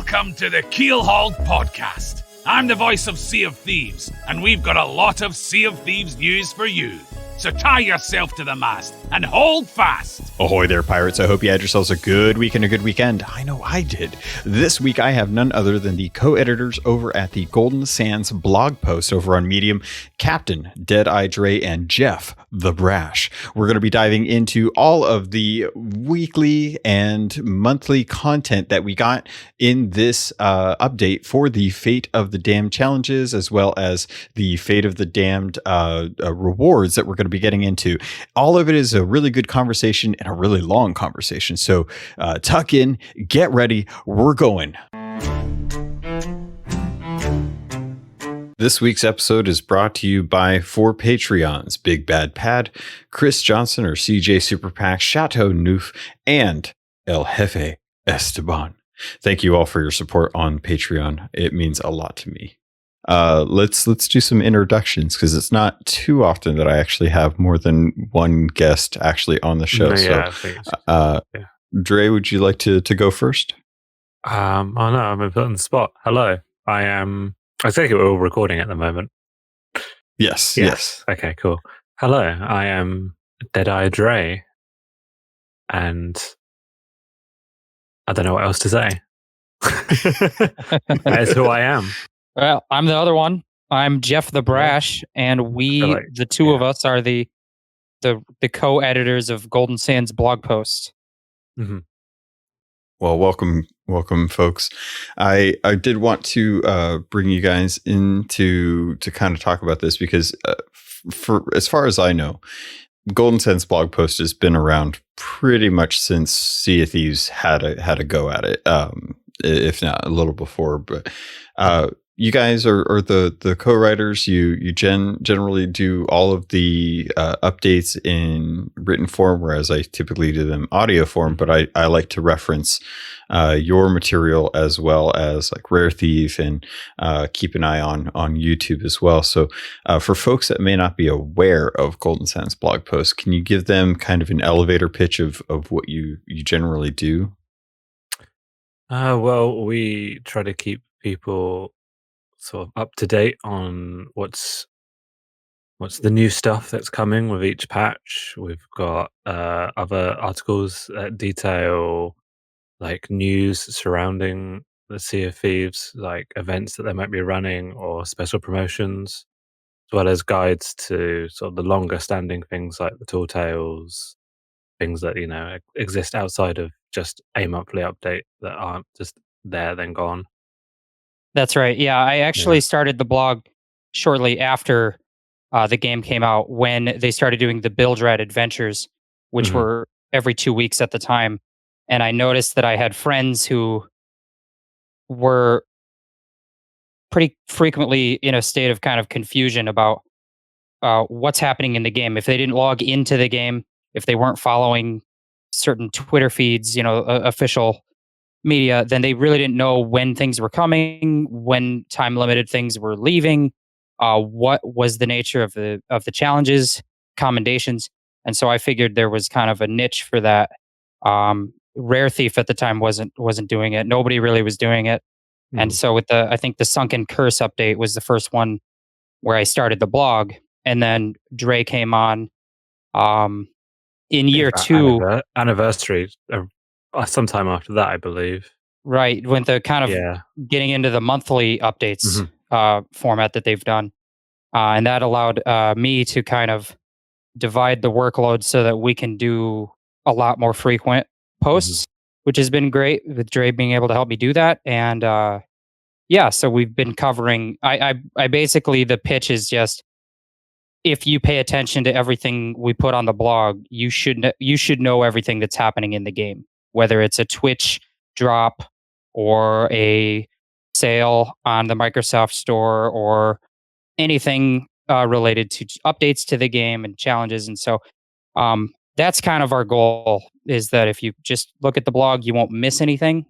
Welcome to the Keelhauled podcast. I'm the voice of Sea of Thieves, and we've got a lot of Sea of Thieves news for you. So tie yourself to the mast and hold fast. Ahoy there, pirates. I hope you had yourselves a good week and a good weekend. I know I did. This week, I have none other than the co-editors over at the Golden Sands blog post over on Medium, Captain Deadeye Dre and Jeff the Brash. We're going to be diving into all of the weekly and monthly content that we got in this update for the Fate of the Damned challenges, as well as the Fate of the Damned rewards that we're going to be getting into. All of it is a really good conversation and a really long conversation. So tuck in, get ready. We're going. This week's episode is brought to you by 4 Patreons: Big Bad Pad, Chris Johnson or CJ Super Pack, Chateau Neuf, and El Jefe Esteban. Thank you all for your support on Patreon. It means a lot to me. Let's do some introductions, because it's not too often that I actually have more than one guest actually on the show. Dre, would you like to go first? Oh no, I'm put on the spot. Hello, I think we're all recording at the moment. Yes. Okay, cool. Hello, I am Deadeye Dre, and I don't know what else to say. That's who I am. Well, I'm the other one. I'm Jeff the Brash, and the two of us, are the co-editors of Golden Sands blog post. Mm-hmm. Well, welcome, folks. I did want to bring you guys in to kind of talk about this, because for as far as I know, Golden Sands blog post has been around pretty much since Sea of Thieves had a go at it, if not a little before. But you guys are the co-writers. You generally do all of the updates in written form, whereas I typically do them audio form. But I like to reference your material as well as like Rare Thief, and keep an eye on YouTube as well. So for folks that may not be aware of Golden Sands blog posts, can you give them kind of an elevator pitch of what you generally do? Well, we try to keep people sort of up to date on what's the new stuff that's coming with each patch. We've got other articles that detail like news surrounding the Sea of Thieves, like events that they might be running or special promotions, as well as guides to sort of the longer standing things like the Tall Tales, things that exist outside of just a monthly update that aren't just there then gone. That's right. Yeah, I actually started the blog shortly after the game came out, when they started doing the Bildred adventures, which were every 2 weeks at the time. And I noticed that I had friends who were pretty frequently in a state of kind of confusion about what's happening in the game. If they didn't log into the game, if they weren't following certain Twitter feeds, official media, then they really didn't know when things were coming, when time limited things were leaving, what was the nature of the challenges, commendations. And so I figured there was kind of a niche for that. Rare Thief at the time wasn't doing it. Nobody really was doing it. And so with I think the Sunken Curse update was the first one where I started the blog, and then Dre came on in year 2 anniversary. Sometime after that, I believe. Right, when the kind of getting into the monthly updates format that they've done. And that allowed me to kind of divide the workload so that we can do a lot more frequent posts, which has been great, with Dre being able to help me do that. And so we've been covering, I basically, the pitch is just, if you pay attention to everything we put on the blog, you should know everything that's happening in the game. Whether it's a Twitch drop or a sale on the Microsoft Store or anything related to updates to the game and challenges. And so that's kind of our goal, is that if you just look at the blog, you won't miss anything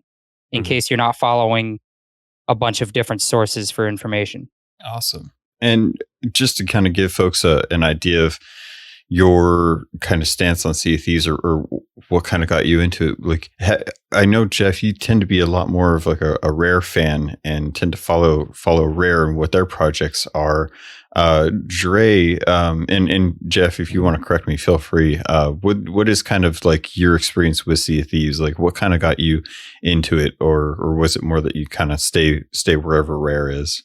in case you're not following a bunch of different sources for information. Awesome. And just to kind of give folks an idea of your kind of stance on Sea of Thieves, or what kind of got you into it? Like, I know, Jeff, you tend to be a lot more of like a Rare fan and tend to follow Rare and what their projects are. Dre, and Jeff, if you want to correct me, feel free. What is kind of like your experience with Sea of Thieves? Like, what kind of got you into it, or was it more that you kind of stay wherever Rare is?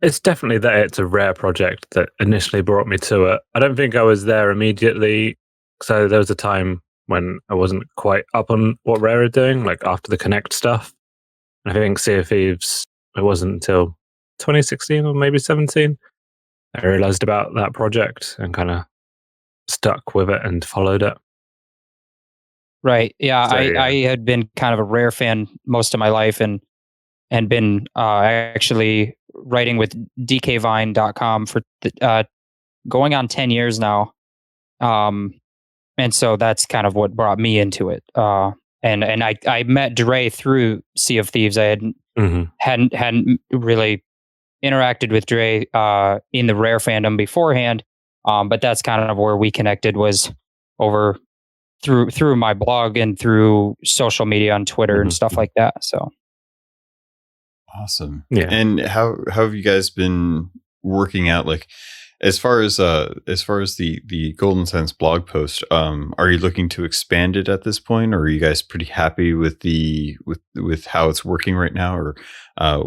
It's definitely that it's a Rare project that initially brought me to it. I don't think I was there immediately. So there was a time when I wasn't quite up on what Rare are doing, like after the Connect stuff. And I think Sea of Thieves, it wasn't until 2016 or maybe 17, I realized about that project and kind of stuck with it and followed it. Right. Yeah, So, I had been kind of a Rare fan most of my life and been actually writing with dkvine.com for going on 10 years now. And so that's kind of what brought me into it. And I met Dre through Sea of Thieves. I hadn't really interacted with Dre in the Rare fandom beforehand. But that's kind of where we connected, was over through my blog and through social media on Twitter and stuff like that. So awesome. Yeah. And how have you guys been working out, like, as far as the Golden Sands blog post, are you looking to expand it at this point, or are you guys pretty happy with with how it's working right now, or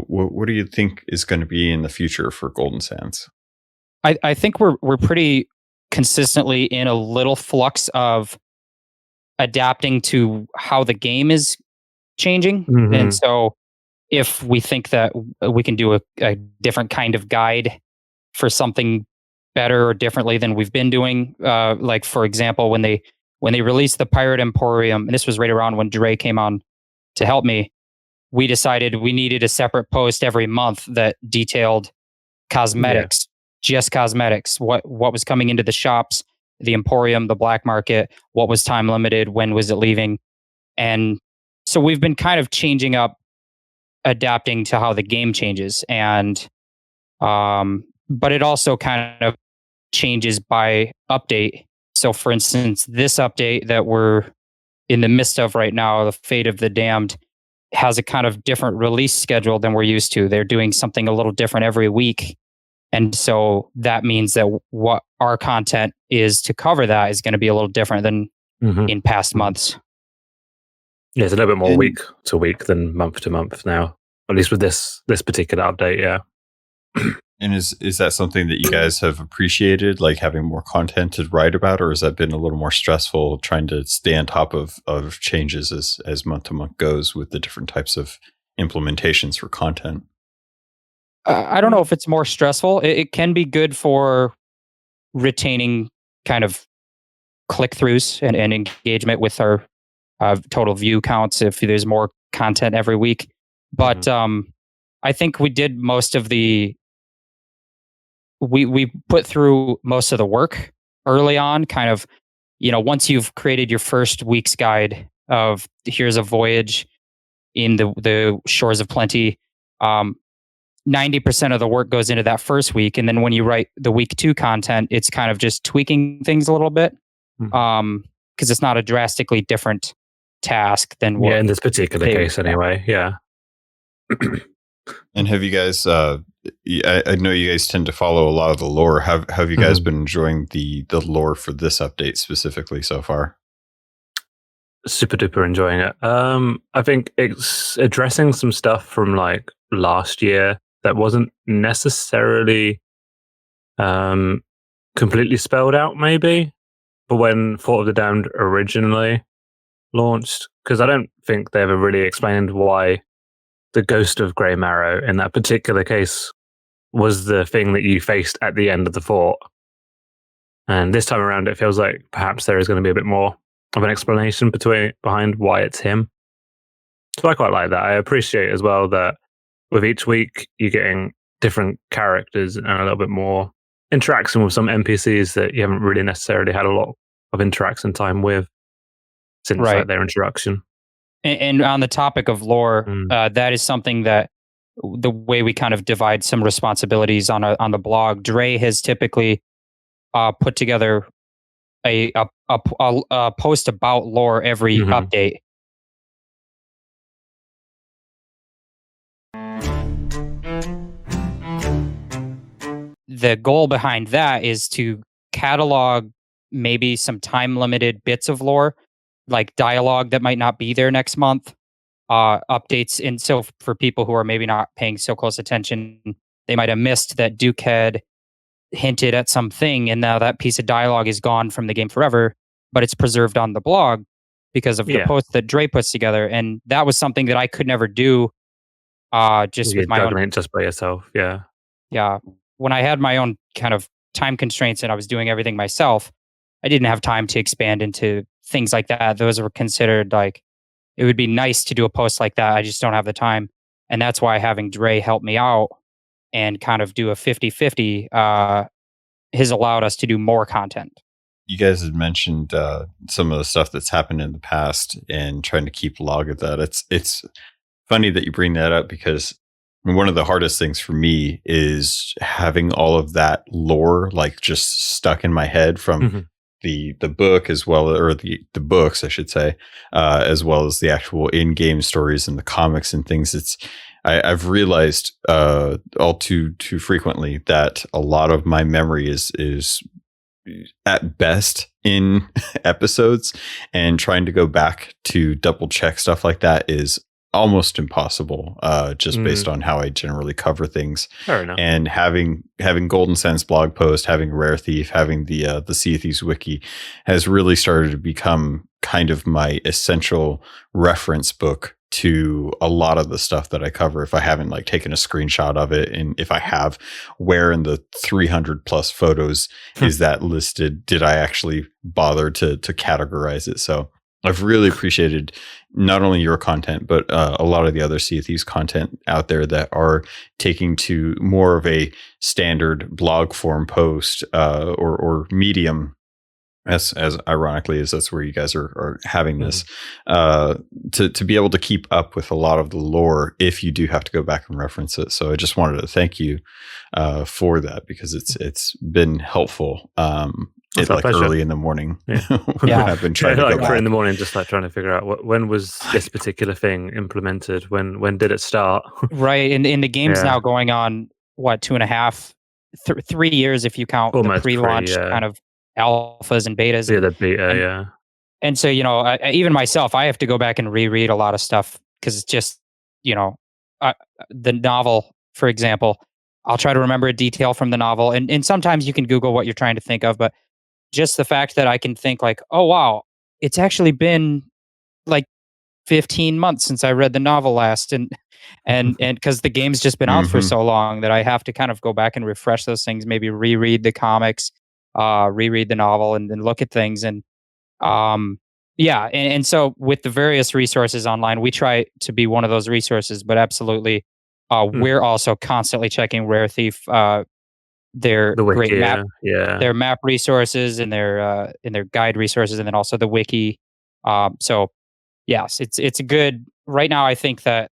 what do you think is going to be in the future for Golden Sands? I think we're pretty consistently in a little flux of adapting to how the game is changing. And so if we think that we can do a different kind of guide for something better or differently than we've been doing, like for example, when they released the Pirate Emporium, and this was right around when Dre came on to help me, we decided we needed a separate post every month that detailed cosmetics, just cosmetics, what was coming into the shops, the Emporium, the black market, what was time limited, when was it leaving. And so we've been kind of changing up, adapting to how the game changes. And but it also kind of changes by update. So for instance, this update that we're in the midst of right now, the Fate of the Damned, has a kind of different release schedule than we're used to. They're doing something a little different every week. And so that means that what our content is to cover that is going to be a little different than in past months. Yeah, it's a little bit more week to week than month to month now, at least with this particular update. Yeah. And is that something that you guys have appreciated, like having more content to write about, or has that been a little more stressful trying to stay on top of changes as month to month goes with the different types of implementations for content? I don't know if it's more stressful. It can be good for retaining kind of click-throughs and engagement with our total view counts if there's more content every week. But I think we did most of the... We put through most of the work early on, kind of, once you've created your first week's guide of here's a voyage in the shores of plenty, 90% of the work goes into that first week. And then when you write the week 2 content, it's kind of just tweaking things a little bit. Because it's not a drastically different task than what... Yeah, in this particular case anyway, yeah. And have you guys... I know you guys tend to follow a lot of the lore. Have you guys been enjoying the lore for this update specifically so far? Super duper enjoying it. I think it's addressing some stuff from like last year that wasn't necessarily completely spelled out, maybe, but when Fort of the Damned originally launched, because I don't think they ever really explained why the ghost of Grey Marrow in that particular case was the thing that you faced at the end of the fort. And this time around, it feels like perhaps there is going to be a bit more of an explanation behind why it's him. So I quite like that. I appreciate as well that with each week, you're getting different characters and a little bit more interaction with some NPCs that you haven't really necessarily had a lot of interaction time with since like, their introduction. And on the topic of lore, that is something that the way we kind of divide some responsibilities on the blog, Dre has typically put together a post about lore every update. The goal behind that is to catalog maybe some time limited bits of lore, like dialogue that might not be there next month, updates. And so for people who are maybe not paying so close attention, they might have missed that Duke had hinted at something, and now that piece of dialogue is gone from the game forever, but it's preserved on the blog because of the post that Dre puts together. And that was something that I could never do just with my own, just by yourself. Yeah. When I had my own kind of time constraints and I was doing everything myself, I didn't have time to expand into things like that. Those were considered like, it would be nice to do a post like that. I just don't have the time. And that's why having Dre help me out and kind of do a 50-50 has allowed us to do more content. You guys had mentioned some of the stuff that's happened in the past and trying to keep log of that. It's funny that you bring that up, because one of the hardest things for me is having all of that lore like just stuck in my head from the book, as well, or the books, I should say, as well as the actual in-game stories and the comics and things. I've realized all too frequently that a lot of my memory is at best in episodes, and trying to go back to double check stuff like that is almost impossible, just based on how I generally cover things. Fair enough. And having Golden Sense blog post, having Rare Thief, having the Sea of Thieves wiki has really started to become kind of my essential reference book to a lot of the stuff that I cover. If I haven't like taken a screenshot of it, and if I have, where in the 300 plus photos is that listed? Did I actually bother to categorize it? So I've really appreciated not only your content, but a lot of the other Sea of Thieves content out there that are taking to more of a standard blog form post or medium, as ironically as that's where you guys are having this, to be able to keep up with a lot of the lore if you do have to go back and reference it. So I just wanted to thank you for that, because it's been helpful. It's like pleasure. Early in the morning. Yeah. I've been trying to like go back. in the morning, just like trying to figure out when was this particular thing implemented? When did it start? Right. And the game's now going on, what, 2.5, 3 years if you count Almost the pre-launch kind of alphas and betas. Yeah, the beta, And so, even myself, I have to go back and reread a lot of stuff, because it's just, the novel, for example, I'll try to remember a detail from the novel. And sometimes you can Google what you're trying to think of, but just the fact that I can think like, oh, wow, it's actually been like 15 months since I read the novel last. And because the game's just been out for so long that I have to kind of go back and refresh those things, maybe reread the comics, reread the novel, and then look at things. And and so with the various resources online, we try to be one of those resources, but absolutely, we're also constantly checking Rare Thief, their great map, their map resources and their guide resources, and then also the wiki. So yes, it's a good, right now I think that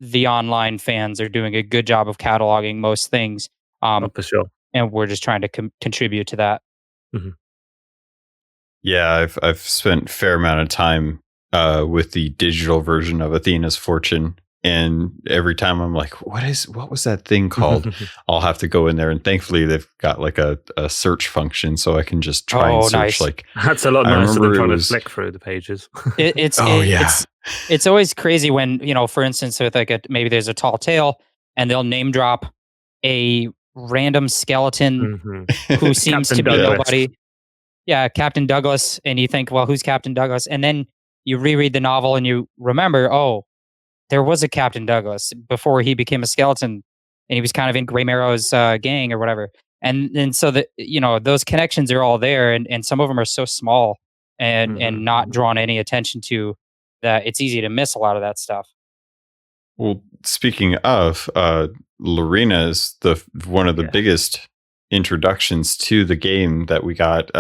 the online fans are doing a good job of cataloging most things. For sure. And we're just trying to contribute to that. Yeah, I've spent a fair amount of time with the digital version of Athena's Fortune, and every time I'm like, what was that thing called? I'll have to go in there, and thankfully they've got like a search function, so I can just try and search. Nice. Like, that's a lot nicer than trying to flick through the pages. It's always crazy when, for instance, with like maybe there's a tall tale, and they'll name drop a random skeleton who seems to be nobody. Yeah, Captain Douglas, and you think, well, who's Captain Douglas? And then you reread the novel and you remember, oh, there was a Captain Douglas before he became a skeleton, and he was kind of in Grey Marrow's gang or whatever. And so that, those connections are all there, and some of them are so small and not drawn any attention to, that it's easy to miss a lot of that stuff. Well, speaking of, Lorena is one of the biggest introductions to the game that we got.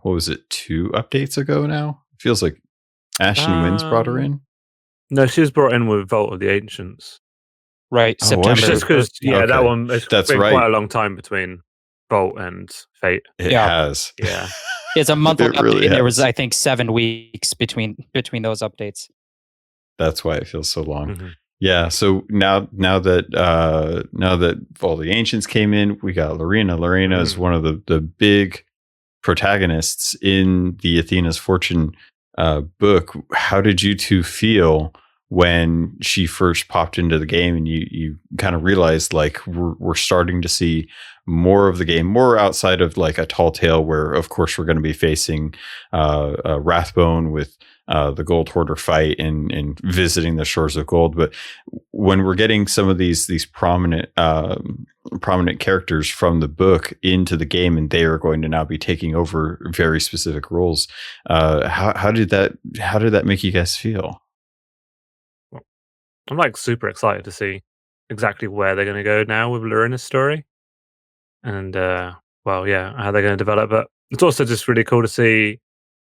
What was it, 2 updates ago now? It feels like Ashen Winds brought her in. No, she was brought in with Vault of the Ancients. Right, September. Just because, that one, it's That's been right. quite a long time between Vault and Fate. It has. Yeah. It's a monthly It really update. And there was, has. I think, 7 weeks between those updates. That's why it feels so long. Mhm. Yeah. So now that all the ancients came in, we got Lorena. Lorena is one of the big protagonists in the Athena's Fortune book. How did you two feel when she first popped into the game and you kind of realized like we're starting to see more of the game, more outside of like a tall tale where of course we're going to be facing Wrathbone with the Gold Hoarder fight and visiting the shores of gold, but when we're getting some of these prominent characters from the book into the game and they are going to now be taking over very specific roles, how did that make you guys feel? I'm like super excited to see exactly where they're going to go now with Lorena's story, and well, yeah, how they're going to develop. But it's also just really cool to see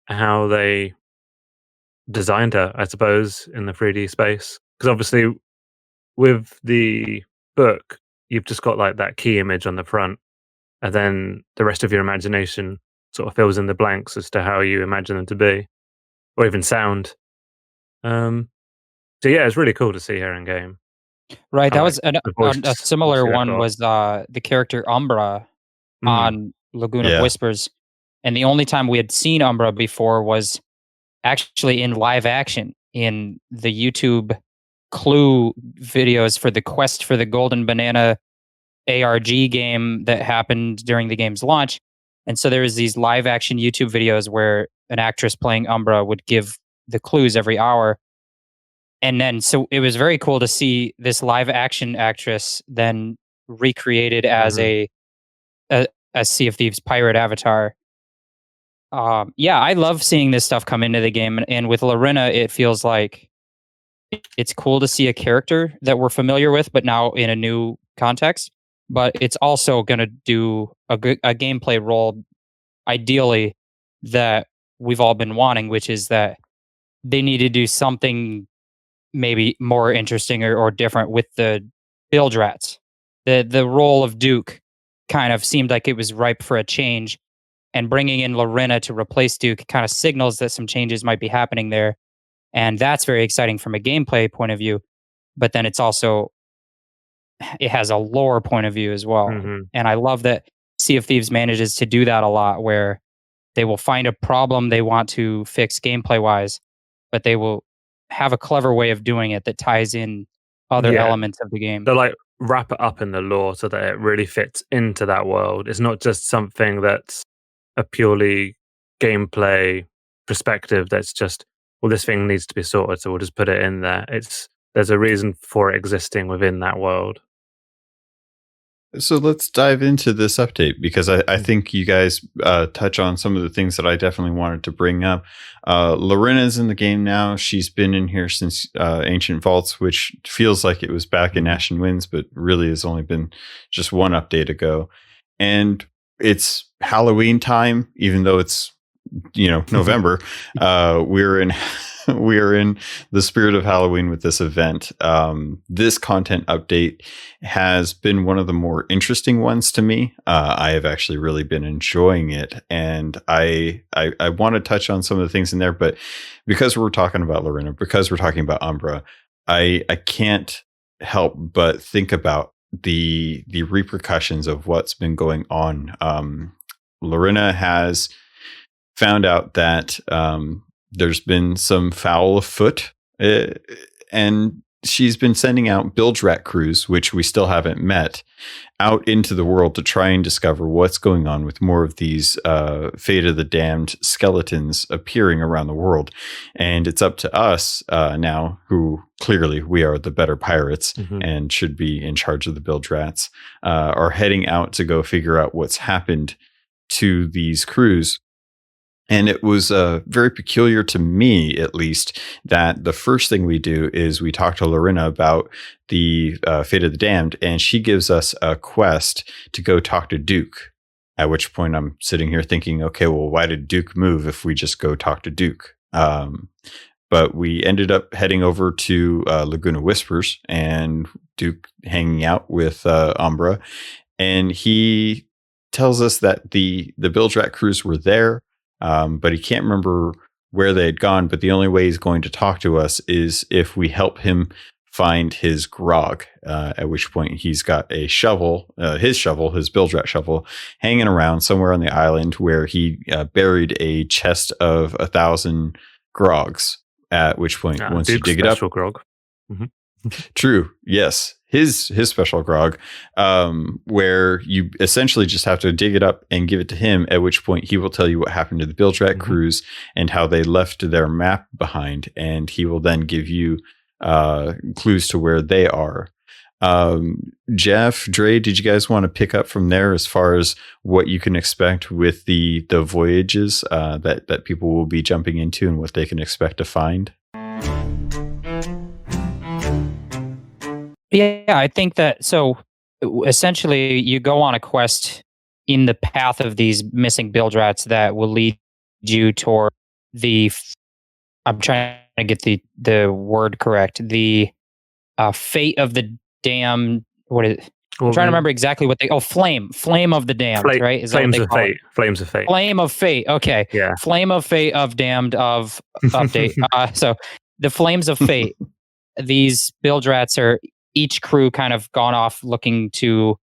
how they designed her, I suppose, in the 3D space. Because obviously, with the book, you've just got like that key image on the front, and then the rest of your imagination sort of fills in the blanks as to how you imagine them to be, or even sound. Um, so yeah, it's really cool to see her in game. Right. I That like was the voice. a similar Obviously, I one got. was the character Umbra on Lagoon of Yeah. Whispers. And the only time we had seen Umbra before was actually in live action in the YouTube clue videos for the Quest for the Golden Banana ARG game that happened during the game's launch. And so there was these live action YouTube videos where an actress playing Umbra would give the clues every hour. And then so it was very cool to see this live action actress then recreated as a Sea of Thieves pirate avatar. Yeah, I love seeing this stuff come into the game, and with Lorena, it feels like it's cool to see a character that we're familiar with, but now in a new context. But it's also going to do a gameplay role, ideally, that we've all been wanting, which is that they need to do something maybe more interesting or different with the bilge rats. The role of Duke kind of seemed like it was ripe for a change, and bringing in Lorena to replace Duke kind of signals that some changes might be happening there. And that's very exciting from a gameplay point of view. But then it has a lore point of view as well. And I love that Sea of Thieves manages to do that a lot, where they will find a problem they want to fix gameplay wise, but they will have a clever way of doing it that ties in other Yeah. elements of the game. They'll like wrap it up in the lore so that it really fits into that world. It's not just something that's a purely gameplay perspective that's just, well, this thing needs to be sorted, so we'll just put it in there. There's a reason for it existing within that world. So let's dive into this update because I think you guys touch on some of the things that I definitely wanted to bring up. Lorena's in the game now. She's been in here since Ancient Vaults, which feels like it was back in Ashen Winds, but really has only been just one update ago. And it's Halloween time, even though it's November. We are in the spirit of Halloween with this event. This content update has been one of the more interesting ones to me. I have actually really been enjoying it, and I want to touch on some of the things in there. But because we're talking about Lorena, because we're talking about Umbra, I can't help but think about the repercussions of what's been going on. Lorena has found out that there's been some foul afoot, and she's been sending out bilge rat crews, which we still haven't met, out into the world to try and discover what's going on with more of these Fate of the Damned skeletons appearing around the world. And it's up to us now, who clearly we are the better pirates and should be in charge of the bilge rats, are heading out to go figure out what's happened to these crews. And it was very peculiar to me, at least, that the first thing we do is we talk to Lorena about the Fate of the Damned, and she gives us a quest to go talk to Duke. At which point I'm sitting here thinking, okay, well, why did Duke move if we just go talk to Duke? But we ended up heading over to Laguna Whispers and Duke hanging out with Umbra. And he tells us that the bilge rat crews were there. but he can't remember where they had gone. But the only way he's going to talk to us is if we help him find his grog, at which point he's got a shovel, his bilge rat shovel, hanging around somewhere on the island where he buried a chest of 1,000 grogs, at which point, once you dig it up... grog. Mm-hmm. True. Yes. His special grog, where you essentially just have to dig it up and give it to him, at which point he will tell you what happened to the bilge rat crews and how they left their map behind. And he will then give you clues to where they are. Jeff, Dre, did you guys want to pick up from there as far as what you can expect with the voyages that people will be jumping into and what they can expect to find? Yeah, I think that, so essentially you go on a quest in the path of these missing bilge rats that will lead you toward I'm trying to get the word correct, the fate of the damned, what is it? I'm trying to remember exactly what flame of the damned, right? Is Flames of Fate. Flames of Fate. Flame of Fate. Okay. Yeah. Flame of Fate of damned of update. So the Flames of Fate, these bilge rats are each crew kind of gone off looking to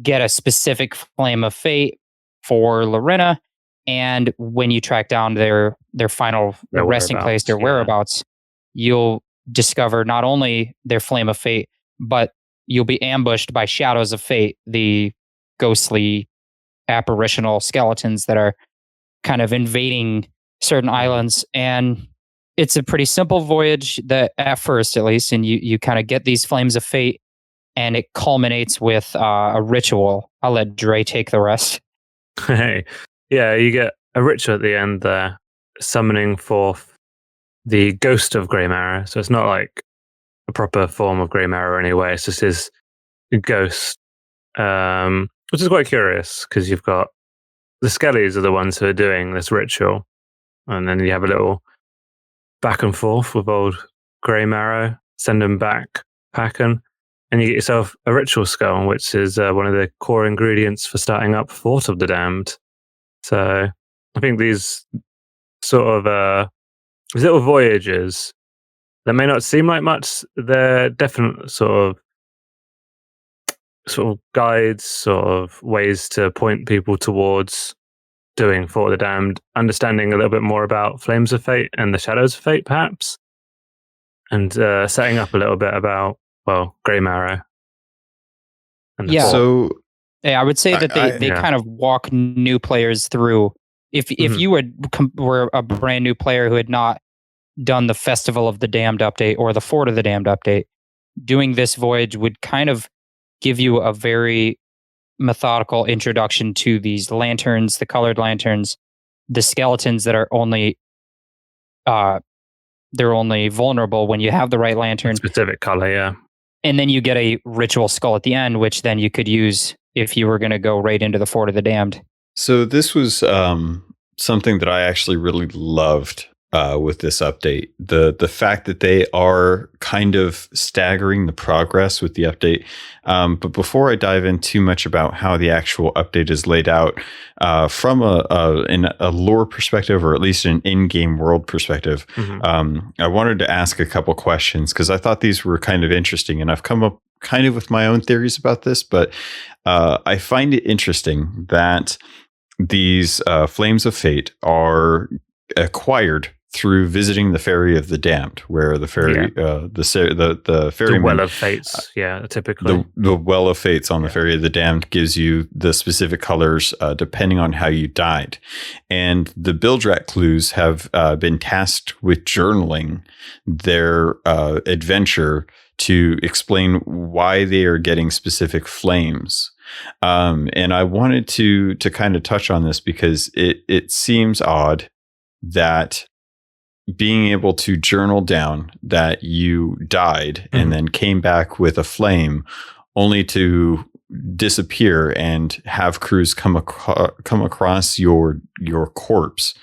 get a specific flame of fate for Lorena. And when you track down their final resting place, their whereabouts, you'll discover not only their flame of fate, but you'll be ambushed by shadows of fate, the ghostly apparitional skeletons that are kind of invading certain islands. And it's a pretty simple voyage, that at first at least, and you kind of get these flames of fate, and it culminates with a ritual. I'll let Dre take the rest. Hey, yeah, you get a ritual at the end there, summoning forth the ghost of Grey Marrow. So it's not like a proper form of Grey Marrow anyway. It's just his ghost, which is quite curious because you've got the Skellies are the ones who are doing this ritual, and then you have a little back and forth with old Grey Marrow, send him back packing, and you get yourself a ritual skull, which is one of the core ingredients for starting up Fort of the Damned. So I think these sort of these little voyages that may not seem like much, they're definite sort of guides, sort of ways to point people towards doing Fort of the Damned, understanding a little bit more about Flames of Fate and the Shadows of Fate, perhaps, and setting up a little bit about, well, Grey Marrow. And So I would say that they kind of walk new players through. If you were a brand new player who had not done the Festival of the Damned update or the Fort of the Damned update, doing this voyage would kind of give you a very methodical introduction to these lanterns, the colored lanterns, the skeletons that are only they're only vulnerable when you have the right lantern. Specific color, yeah. And then you get a ritual skull at the end, which then you could use if you were going to go right into the Fort of the Damned. So this was something that I actually really loved with this update. The fact that they are kind of staggering the progress with the update. But before I dive in too much about how the actual update is laid out, from a lore perspective, or at least an in-game world perspective, I wanted to ask a couple questions because I thought these were kind of interesting, and I've come up kind of with my own theories about this, but I find it interesting that these Flames of Fate are acquired through visiting the Ferry of the Damned, where the ferry, the ferryman, the Well of Fates, typically the Well of Fates on the Ferry of the Damned gives you the specific colors depending on how you died, and the bilge rat clues have been tasked with journaling their adventure to explain why they are getting specific flames. And I wanted to kind of touch on this because it seems odd that being able to journal down that you died and then came back with a flame only to disappear and have crews come across your corpse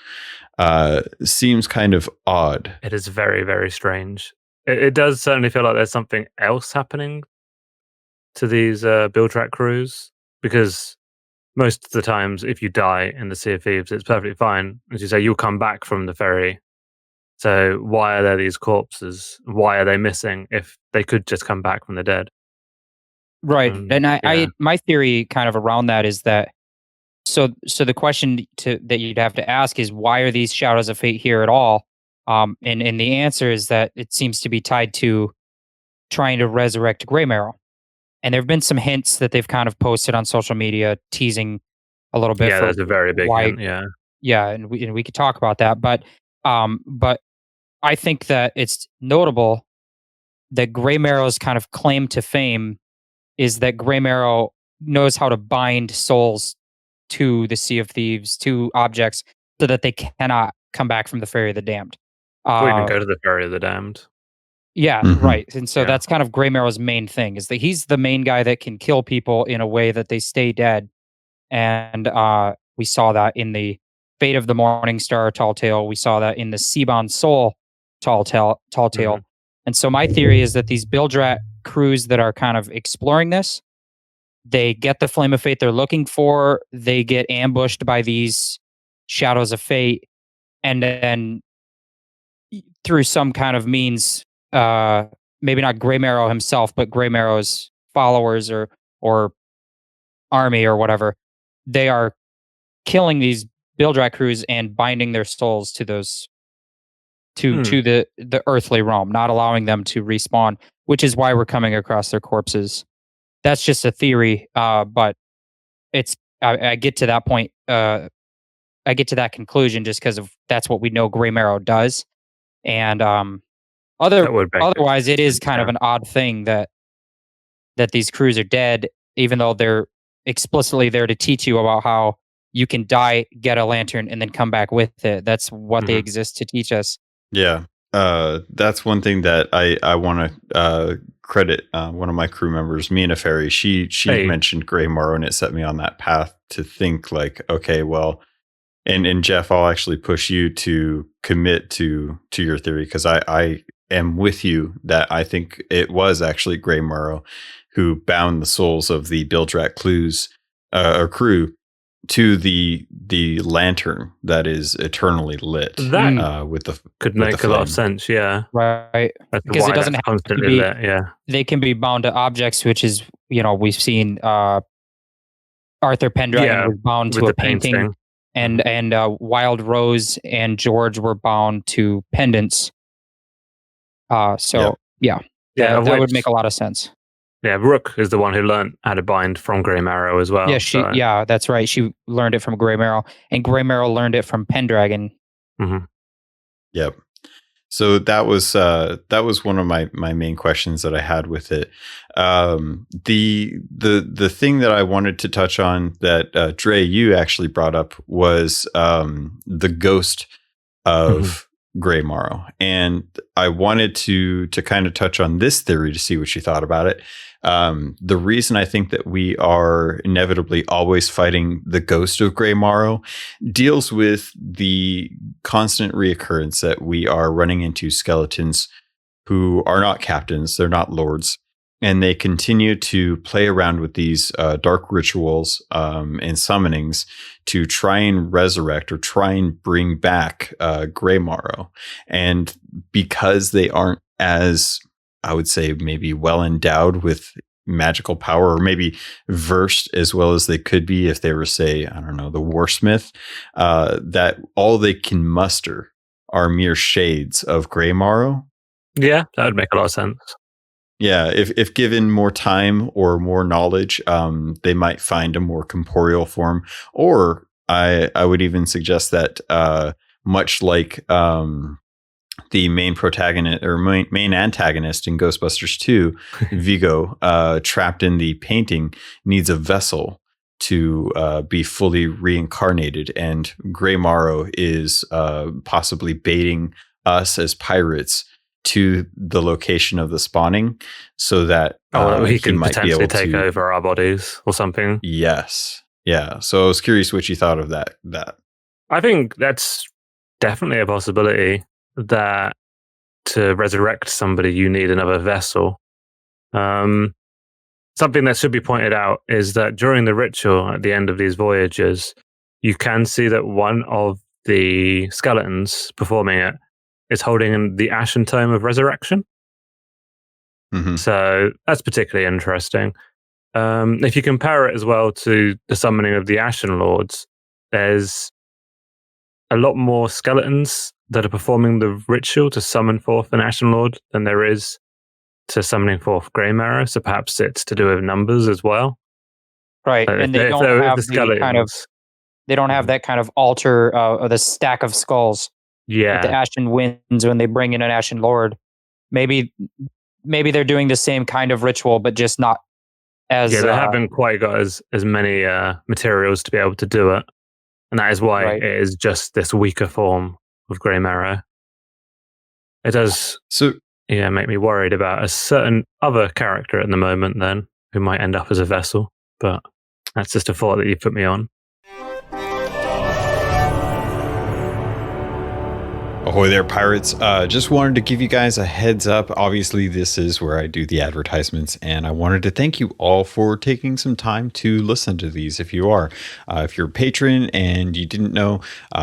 seems kind of odd. It is very, very strange. It does certainly feel like there's something else happening to these bilge rat crews, because most of the times, if you die in the Sea of Thieves, it's perfectly fine. As you say, you'll come back from the ferry. So why are there these corpses? Why are they missing if they could just come back from the dead? Right. And Yeah. my theory kind of around that is that so the question that you'd have to ask is, why are these Shadows of Fate here at all? And the answer is that it seems to be tied to trying to resurrect Grey Marrow. And there have been some hints that they've kind of posted on social media teasing a little bit Yeah, for that's a very big why. hint, yeah. Yeah, and we could talk about that, but I think that it's notable that Grey Marrow's kind of claim to fame is that Grey Marrow knows how to bind souls to the Sea of Thieves, to objects, so that they cannot come back from the Ferry of the Damned. Or even go to the Ferry of the Damned. Yeah, Mhm. right. And so Yeah. that's kind of Grey Marrow's main thing, is that he's the main guy that can kill people in a way that they stay dead. And we saw that in the Fate of the Morning Star Tall Tale. We saw that in the Seabound Soul Tall Tale. Mhm. And so my theory is that these Bildrat crews that are kind of exploring this, they get the Flame of Fate they're looking for. They get ambushed by these Shadows of Fate, and then through some kind of means, maybe not Grey Marrow himself, but Grey Marrow's followers or army or whatever, they are killing these Bildrat crews and binding their souls to those to the earthly realm, not allowing them to respawn, which is why we're coming across their corpses. That's just a theory, but it's I get to that point. I get to that conclusion just because of that's what we know Grey Marrow does, and That would make otherwise it is sense, kind of yeah. an odd thing that these crews are dead, even though they're explicitly there to teach you about how you can die, get a lantern, and then come back with it. That's what they Mhm. exist to teach us. Yeah. That's one thing that I want to credit one of my crew members, Mina Ferry. She Hey. mentioned Grey Morrow, and it set me on that path to think like, okay, well, and Jeff, I'll actually push you to commit to your theory, because I am with you that I think it was actually Grey Morrow who bound the souls of the Bildrat clues or crew to the lantern that is eternally lit That with the could with make the a lot of flame. sense, yeah. Right. That's Because why it doesn't that's have to constantly be, lit, yeah. they can be bound to objects, which is, we've seen Arthur Pendragon Yeah, was bound with to a the painting, painting. and Wild Rose and George were bound to pendants. So Yep. Yeah, that would make a lot of sense. Yeah, Rook is the one who learned how to bind from Grey Marrow as well. Yeah, that's right. She learned it from Grey Marrow, and Grey Marrow learned it from Pendragon. Mhm. Yep. So that was one of my main questions that I had with it. The thing that I wanted to touch on that Dre, you actually brought up was the ghost of Grey Morrow, and I wanted to kind of touch on this theory to see what you thought about it. The reason I think that we are inevitably always fighting the ghost of Grey Morrow deals with the constant reoccurrence that we are running into skeletons who are not captains, they're not lords, and they continue to play around with these dark rituals and summonings to try and resurrect or try and bring back Grey Morrow. And because they aren't as, I would say, maybe well endowed with magical power, or maybe versed as well as they could be if they were, say, I don't know, the Warsmith, that all they can muster are mere shades of Grey Morrow. Yeah, that would make a lot of sense. Yeah, if given more time or more knowledge, they might find a more corporeal form. Or I would even suggest that much like the main protagonist or main antagonist in Ghostbusters 2, Vigo, trapped in the painting, needs a vessel to be fully reincarnated, and Grey Morrow is possibly baiting us as pirates to the location of the spawning, so that he can might be potentially able take to over our bodies or something. Yes, yeah. So I was curious what you thought of that. I think that's definitely a possibility, that to resurrect somebody, you need another vessel. something that should be pointed out is that during the ritual at the end of these voyages, you can see that one of the skeletons performing it is holding the Ashen Tome of Resurrection. Mm-hmm. So that's particularly interesting. If you compare it as well to the summoning of the Ashen Lords, there's a lot more skeletons that are performing the ritual to summon forth an Ashen Lord than there is to summoning forth Grey Marrow. So perhaps it's to do with numbers as well. Right, and they don't have the kind of they don't have that kind of altar of the stack of skulls. Yeah, with the Ashen Winds when they bring in an Ashen Lord. Maybe they're doing the same kind of ritual, but just not as. Yeah, they haven't quite got as many materials to be able to do it, and that is why it is just this weaker form of Grey Marrow. It does, make me worried about a certain other character at the moment, then, who might end up as a vessel. But that's just a thought that you put me on. Ahoy there, pirates. Just wanted to give you guys a heads up. Obviously, this is where I do the advertisements, and I wanted to thank you all for taking some time to listen to these. If you are, if you're a patron and you didn't know,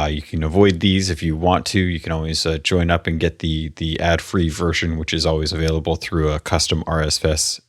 you can avoid these if you want to. You can always join up and get the ad-free version, which is always available through a custom RSS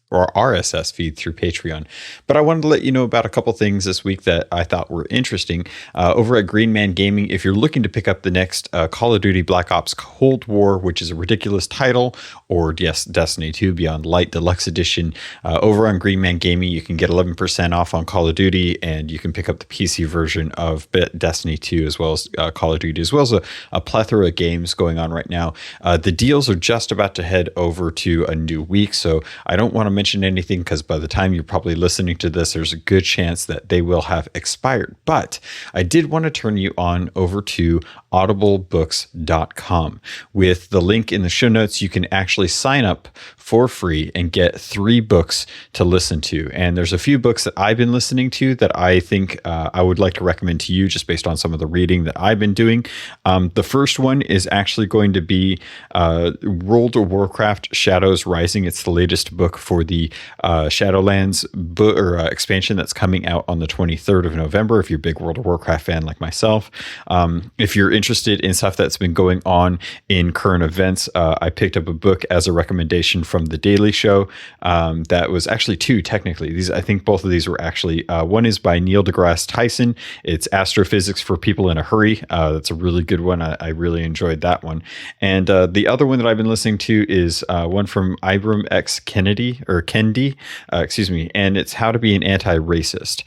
feed through Patreon. But I wanted to let you know about a couple things this week that I thought were interesting. Over at Green Man Gaming, if you're looking to pick up the next Call of Duty Black Ops Cold War, which is a ridiculous title, or yes, Destiny 2 Beyond Light Deluxe Edition, over on Green Man Gaming, you can get 11% off on Call of Duty, and you can pick up the PC version of Destiny 2 as well as Call of Duty, as well as a plethora of games going on right now. The deals are just about to head over to a new week, so I don't want to mention anything because by the time you're probably listening to this, there's a good chance that they will have expired. But I did want to turn you on over to audiblebooks.com. With the link in the show notes, you can actually sign up for free and get 3 books to listen to. And there's a few books that I've been listening to that I think I would like to recommend to you just based on some of the reading that I've been doing. The first one is actually going to be World of Warcraft Shadows Rising. It's the latest book for the Shadowlands expansion that's coming out on the 23rd of November, if you're a big World of Warcraft fan like myself. If you're interested in stuff that's been going on in current events, I picked up a book as a recommendation from The Daily Show. That was actually 2, technically. I think both of these were actually, one is by Neil deGrasse Tyson. It's Astrophysics for People in a Hurry. That's a really good one. I really enjoyed that one. And the other one that I've been listening to is one from Ibram X. Kendi, and it's How to Be an Anti-Racist.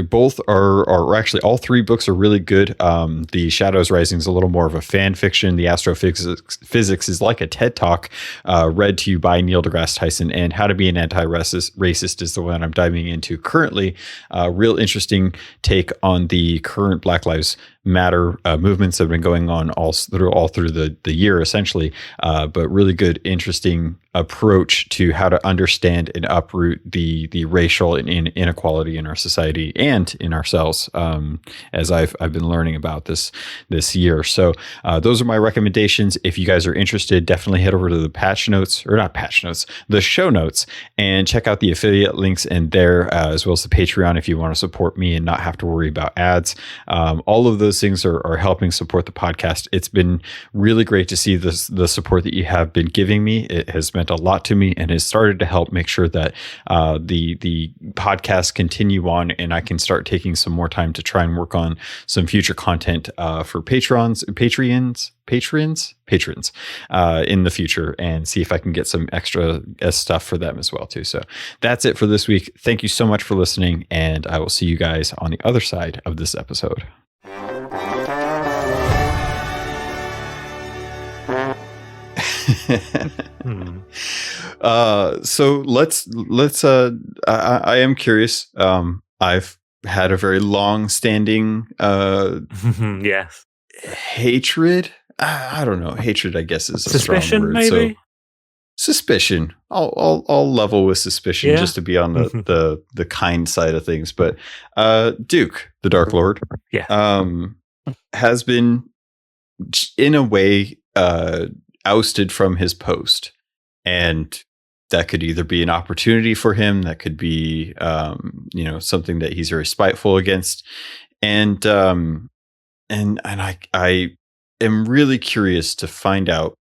Both are actually, all 3 books are really good. The Shadows Rising is a little more of a fan fiction. The Astrophysics is like a TED Talk read to you by Neil deGrasse Tyson, and How to Be an Anti-Racist is the one I'm diving into currently. Real interesting take on the current Black Lives Matter movements that have been going on all through the year, essentially, but really good, interesting approach to how to understand and uproot the racial inequality in our society and in ourselves, as I've been learning about this year. So those are my recommendations. If you guys are interested, definitely head over to the show notes, and check out the affiliate links in there, as well as the Patreon if you want to support me and not have to worry about ads. All of those things are helping support the podcast. It's been really great to see the support that you have been giving me. It has meant a lot to me and has started to help make sure that the podcasts continue on, and I can start taking some more time to try and work on some future content for patrons in the future, and see if I can get some extra stuff for them as well too. So that's it for this week. Thank you so much for listening, and I will see you guys on the other side of this episode. So let's I am curious. I've had a very long standing yes, hatred. I don't know. Hatred, I guess, is a suspicion, strong word. maybe. So, suspicion. I'll level with suspicion, just to be on the kind side of things. But Duke, the Dark Lord, has been in a way ousted from his post, and that could either be an opportunity for him, that could be something that he's very spiteful against, and I am really curious to find out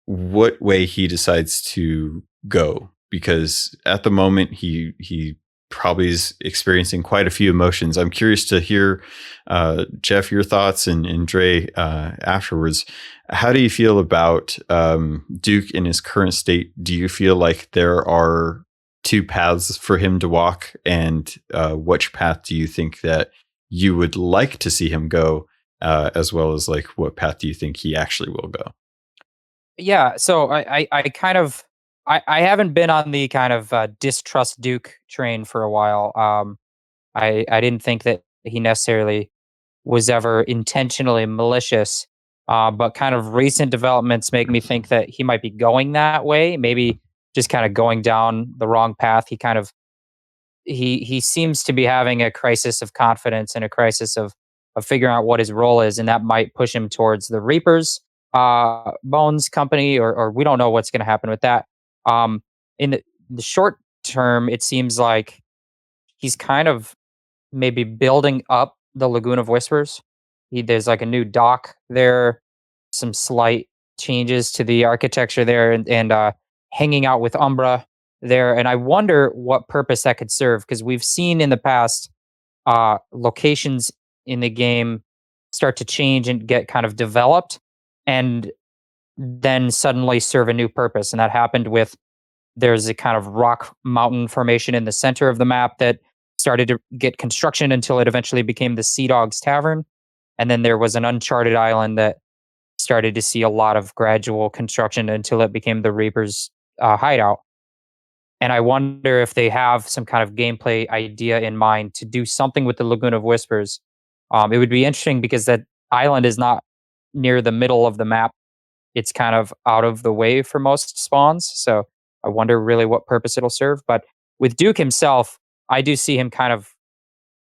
what way he decides to go, because at the moment he probably is experiencing quite a few emotions. I'm curious to hear, Jeff, your thoughts, and Dre afterwards. How do you feel about Duke in his current state? Do you feel like there are two paths for him to walk, and which path do you think that you would like to see him go, as well as like what path do you think he actually will go? Yeah, so I haven't been on the kind of distrust Duke train for a while. I didn't think that he necessarily was ever intentionally malicious, but kind of recent developments make me think that he might be going that way. Maybe just kind of going down the wrong path. He seems to be having a crisis of confidence and a crisis of figuring out what his role is, and that might push him towards the Reapers Bones company, or we don't know what's going to happen with that. In the short term, it seems like he's kind of maybe building up the Lagoon of Whispers. There's like a new dock there, some slight changes to the architecture there, and hanging out with Umbra there. And I wonder what purpose that could serve, because we've seen in the past locations in the game start to change and get kind of developed, and then suddenly serve a new purpose. And that happened with, there's a kind of rock mountain formation in the center of the map that started to get construction until it eventually became the Sea Dogs Tavern. And then there was an uncharted island that started to see a lot of gradual construction until it became the Reapers hideout. And I wonder if they have some kind of gameplay idea in mind to do something with the Lagoon of Whispers. It would be interesting because that island is not near the middle of the map. It's kind of out of the way for most spawns. So I wonder really what purpose it'll serve. But with Duke himself, I do see him kind of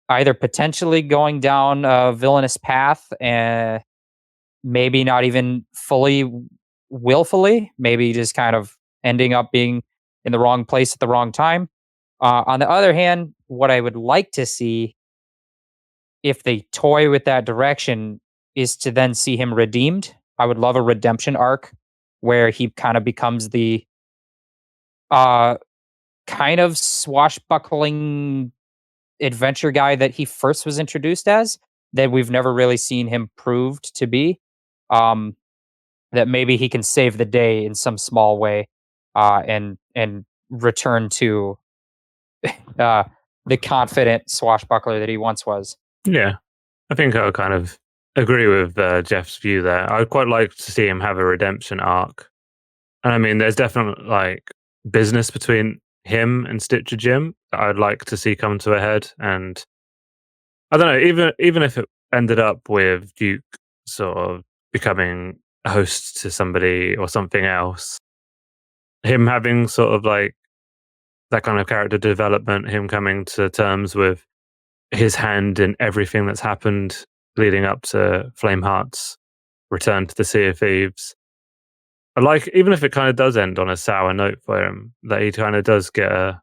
either potentially going down a villainous path, and maybe not even fully willfully, maybe just kind of ending up being in the wrong place at the wrong time. On the other hand, what I would like to see, if they toy with that direction, is to then see him redeemed. I would love a redemption arc where he kind of becomes the kind of swashbuckling adventure guy that he first was introduced as, that we've never really seen him proved to be. That maybe he can save the day in some small way, and return to the confident swashbuckler that he once was. Yeah, I think I'll kind of agree with Jeff's view there. I'd quite like to see him have a redemption arc. And I mean, there's definitely like business between him and Stitcher Jim that I'd like to see come to a head. And I don't know, even if it ended up with Duke sort of becoming a host to somebody or something else, him having sort of like that kind of character development, him coming to terms with his hand in everything that's happened leading up to Flameheart's return to the Sea of Thieves. I like, even if it kind of does end on a sour note for him, that he kind of does get a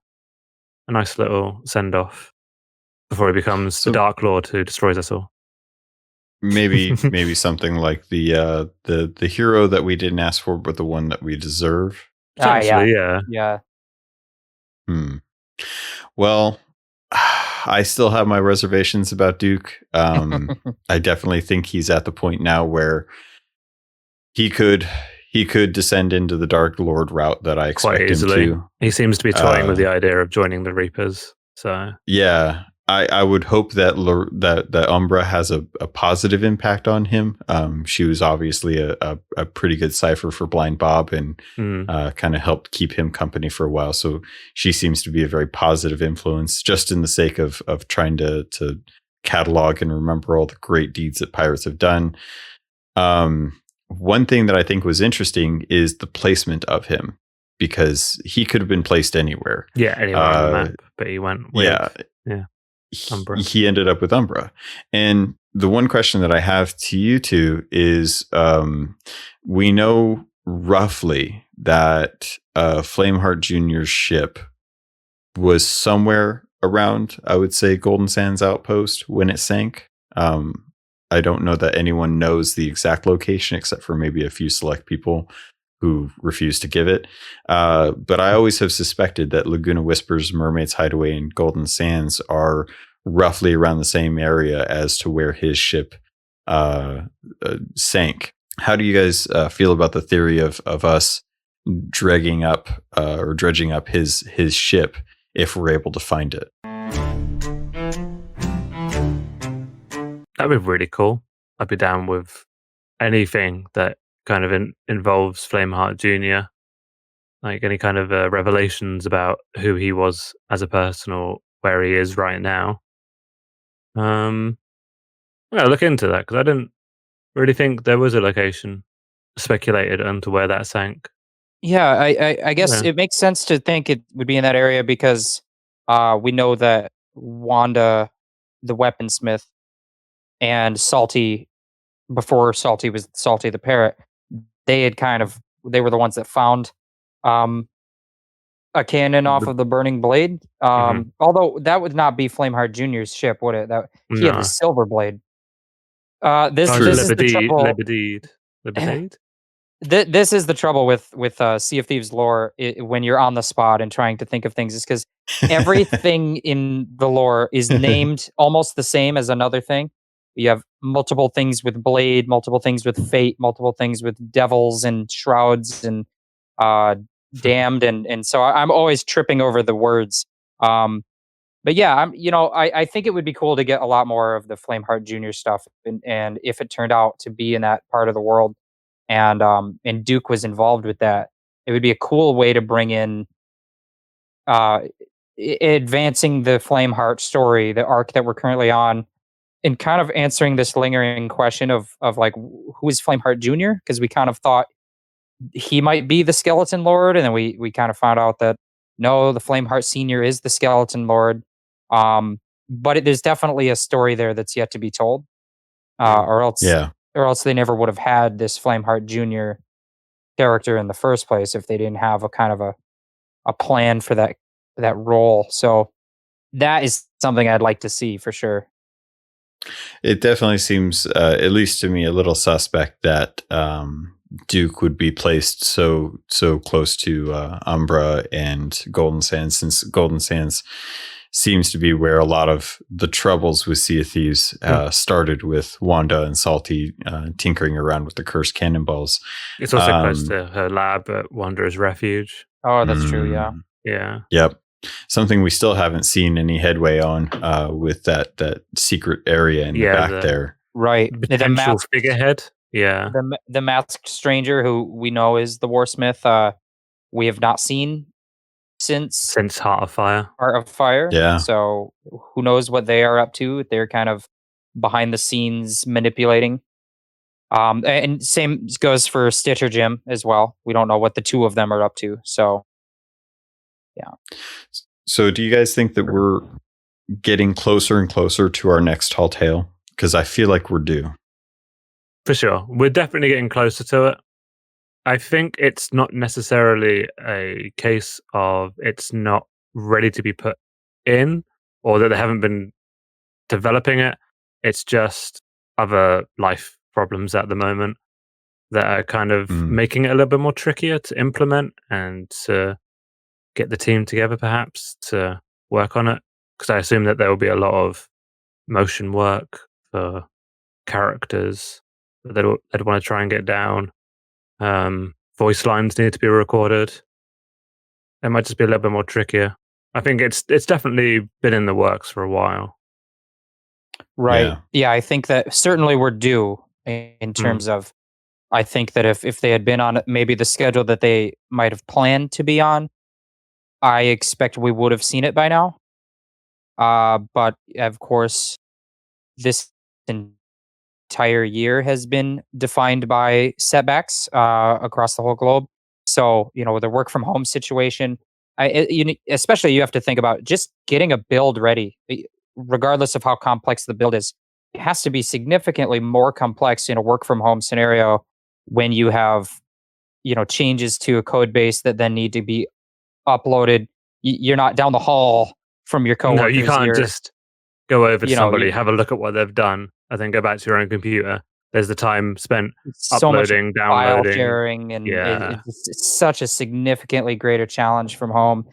nice little send-off before he becomes the Dark Lord who destroys us all. Maybe something like the hero that we didn't ask for, but the one that we deserve. Yeah. Well, I still have my reservations about Duke. I definitely think he's at the point now where he could descend into the Dark Lord route that I expect quite easily. him to. He seems to be toying with the idea of joining the Reapers. So yeah, I would hope that that Umbra has a positive impact on him. She was obviously a pretty good cipher for Blind Bob, and kind of helped keep him company for a while. So she seems to be a very positive influence, just in the sake of trying to catalog and remember all the great deeds that pirates have done. One thing that I think was interesting is the placement of him, because he could have been placed anywhere. Yeah, anywhere on the map, but he went with Umbra. He ended up with Umbra. And the one question that I have to you two is, we know roughly that Flameheart Jr.'s ship was somewhere around, I would say, Golden Sands Outpost when it sank. I don't know that anyone knows the exact location except for maybe a few select people who refuse to give it. But I always have suspected that Laguna Whispers, Mermaid's Hideaway, and Golden Sands are roughly around the same area as to where his ship sank. How do you guys feel about the theory of us dredging up his ship if we're able to find it? That'd be really cool. I'd be down with anything that kind of involves Flameheart Jr. Like any kind of revelations about who he was as a person or where he is right now. I'm gonna look into that because I didn't really think there was a location speculated onto where that sank. Yeah, I guess Yeah. it makes sense to think it would be in that area because we know that Wanda, the weaponsmith, and Salty, before Salty was Salty the parrot, they were the ones that found um, a cannon off The- of the burning blade. Mhm. Although that would not be Flameheart Jr.'s ship, would it? That he had No. the silver blade. This Oh, True. this is the trouble. Lebanese. This is the trouble with Sea of Thieves lore when you're on the spot and trying to think of things, is because everything in the lore is named almost the same as another thing. You have multiple things with blade, multiple things with fate, multiple things with devils and shrouds and damned, and so I'm always tripping over the words. But yeah, I think it would be cool to get a lot more of the Flameheart Jr. stuff, and if it turned out to be in that part of the world, and Duke was involved with that, it would be a cool way to bring in uh, advancing the Flameheart story, the arc that we're currently on, and kind of answering this lingering question of like, who is Flameheart Jr.? Because we kind of thought he might be the Skeleton Lord, and then we kind of found out that no, the Flameheart Senior is the Skeleton Lord. But there's definitely a story there that's yet to be told, or else Yeah. they never would have had this Flameheart Jr. character in the first place if they didn't have a kind of a plan for that role. So that is something I'd like to see for sure. It definitely seems, at least to me, a little suspect that Duke would be placed so close to Umbra and Golden Sands, since Golden Sands seems to be where a lot of the troubles with Sea of Thieves started, with Wanda and Salty tinkering around with the cursed cannonballs. It's also close to her lab at Wanderer's Refuge. Oh, that's true. Yeah. Yeah. Yep. Something we still haven't seen any headway on with that secret area in the back there. Right. Potential figurehead. Yeah. The masked stranger who we know is the Warsmith, we have not seen since Heart of Fire. Heart of Fire. Yeah. So who knows what they are up to? They're kind of behind the scenes manipulating. And same goes for Stitcher Jim as well. We don't know what the two of them are up to. So yeah. So do you guys think that we're getting closer and closer to our next tall tale? Because I feel like we're due. For sure. We're definitely getting closer to it. I think it's not necessarily a case of it's not ready to be put in, or that they haven't been developing it. It's just other life problems at the moment that are kind of making it a little bit more trickier to implement and to get the team together, perhaps, to work on it. Because I assume that there will be a lot of motion work for characters that they'd want to try and get down. Voice lines need to be recorded. It might just be a little bit more trickier. I think it's definitely been in the works for a while. Right. Yeah, I think that certainly we're due in terms of, I think that if they had been on maybe the schedule that they might have planned to be on, I expect we would have seen it by now. But of course, this entire year has been defined by setbacks across the whole globe. So, the work from home situation, especially you have to think about just getting a build ready, regardless of how complex the build is. It has to be significantly more complex in a work from home scenario when you have, changes to a code base that then need to be uploaded. You're not down the hall from your coworkers. No, you can't just go over to somebody, you- have a look at what they've done, and then go back to your own computer. There's the time spent so much uploading, file downloading. sharing, and Yeah. it's such a significantly greater challenge from home.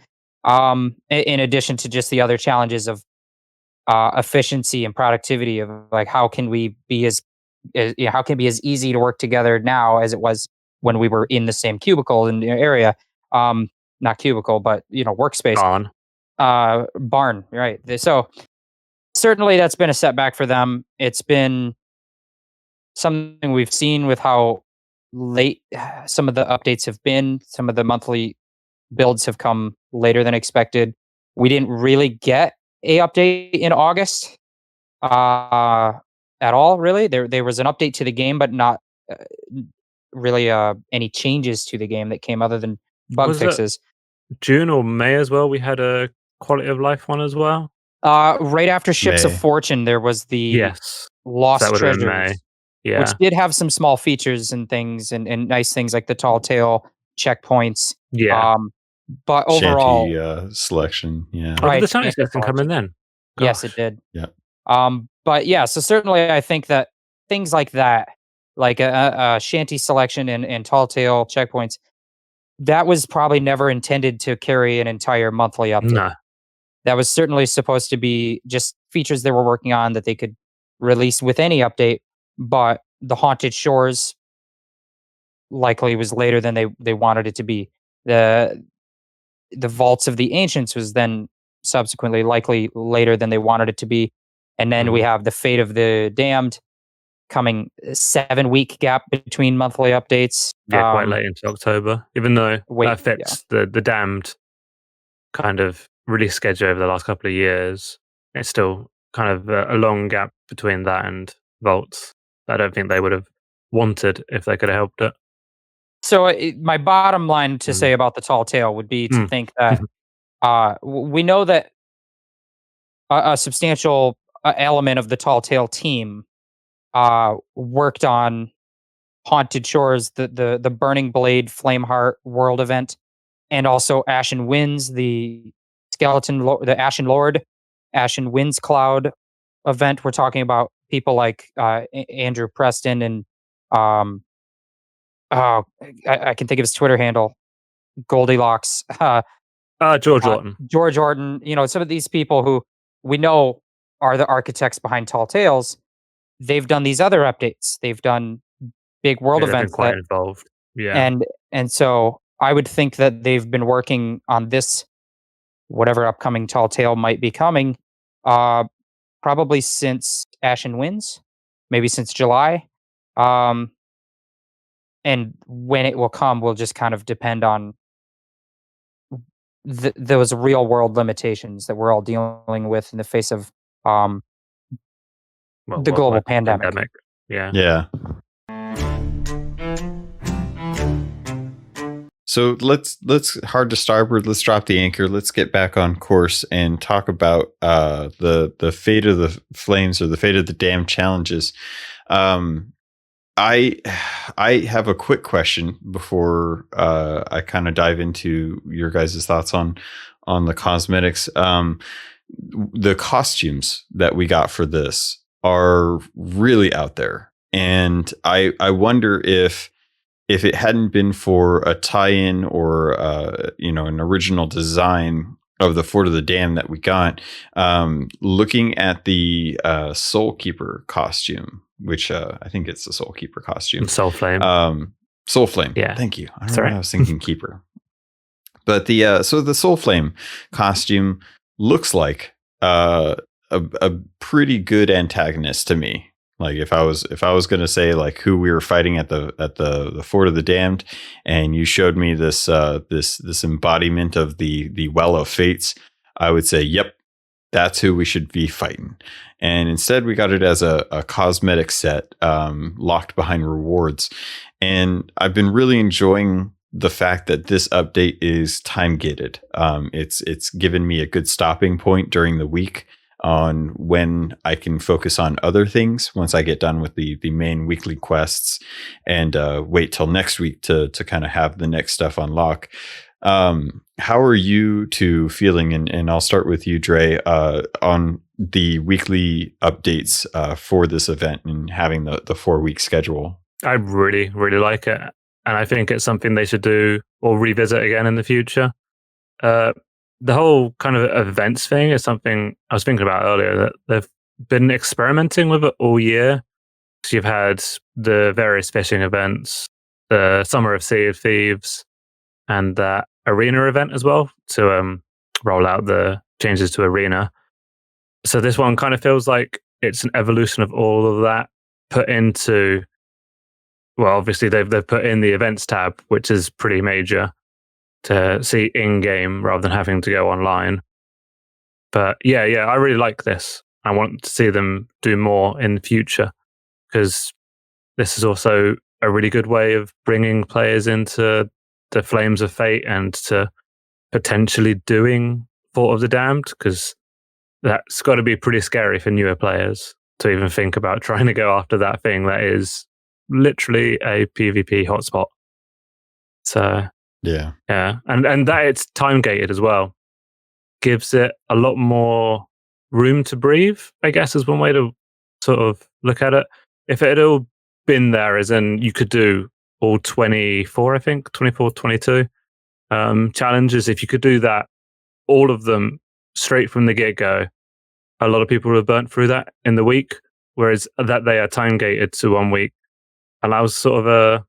In addition to just the other challenges of efficiency and productivity of like how can we be how can it be as easy to work together now as it was when we were in the same cubicle in the area, not cubicle but workspace, barn, right? So certainly that's been a setback for them. It's been something we've seen with how late some of the updates have been. Some of the monthly builds have come later than expected. We didn't really get a update in August at all, really. There was an update to the game, but not really any changes to the game that came other than bug fixes. June or May as well, we had a quality of life one as well. Right after Ships of May. Fortune, there was the Lost that Treasures, May. Yeah. which did have some small features and things and nice things like the tall tale checkpoints. Yeah. But overall, Shanty selection. Yeah. Did the shanty selection come in then? Yes, it did. Yeah. But yeah, so certainly I think that things like that, like a shanty selection and tall tale checkpoints, that was probably never intended to carry an entire monthly update. No. That was certainly supposed to be just features they were working on that they could release with any update. But the Haunted Shores likely was later than they wanted it to be. The Vaults of the Ancients was then subsequently likely later than they wanted it to be. And then we have the Fate of the Damned coming 7-week gap between monthly updates. Yeah, quite late into October, even though that affects the Damned kind of release schedule over the last couple of years. It's still kind of a long gap between that and Vaults. I don't think they would have wanted if they could have helped it. So my bottom line to say about the tall tale would be to think that we know that a substantial element of the tall tale team worked on Haunted Shores, the Burning Blade Flameheart World event, and also Ashen Winds, the the Ashen Lord, Ashen Winds Cloud event. We're talking about people like Andrew Preston and I can think of his Twitter handle, Goldilocks. George Orton. George Orton. Some of these people who we know are the architects behind Tall Tales. They've done these other updates. They've done big world events. They've been quite involved. Yeah. And so I would think that they've been working on this, whatever upcoming Tall Tale might be coming, probably since Ashen Winds, maybe since July. And when it will come will just kind of depend on those real world limitations that we're all dealing with in the face of the global pandemic. Yeah. Yeah. So let's hard to starboard. Let's drop the anchor. Let's get back on course and talk about the fate of the flames or the fate of the damn challenges. I have a quick question before I kind of dive into your guys' thoughts on the cosmetics. The costumes that we got for this are really out there, and I wonder if it hadn't been for a tie-in or an original design of the Fort of the Damned that we got, looking at the Soul Keeper costume, which I think it's the Soul Keeper costume. Soul Flame. Soul Flame. Yeah. Thank you. I don't know why I was thinking Keeper. But the Soul Flame costume looks like a pretty good antagonist to me. Like if I was going to say like who we were fighting at the Fort of the Damned, and you showed me this this embodiment of the Well of Fates, I would say, yep, that's who we should be fighting. And instead, we got it as a cosmetic set locked behind rewards. And I've been really enjoying the fact that this update is time gated. It's given me a good stopping point during the week on when I can focus on other things once I get done with the main weekly quests, and wait till next week to kind of have the next stuff unlock. How are you two feeling? And I'll start with you, Dre, on the weekly updates for this event and having the 4-week schedule. I really, really like it. And I think it's something they should do or revisit again in the future. The whole kind of events thing is something I was thinking about earlier, that they've been experimenting with it all year. So you've had the various fishing events, the Summer of Sea of Thieves, and that arena event as well to roll out the changes to arena. So this one kind of feels like it's an evolution of all of that put into, well, obviously they've put in the events tab, which is pretty major to see in-game rather than having to go online. But yeah, I really like this. I want to see them do more in the future, because this is also a really good way of bringing players into the Flames of Fate and to potentially doing Fort of the Damned, because that's got to be pretty scary for newer players to even think about trying to go after that thing that is literally a PvP hotspot. So yeah, and that it's time gated as well gives it a lot more room to breathe, I guess, is one way to sort of look at it. If it had all been there, as in you could do all 24, I think 24, 22 challenges, if you could do that, all of them straight from the get-go, a lot of people would have burnt through that in the week, whereas that they are time gated to 1 week allows sort of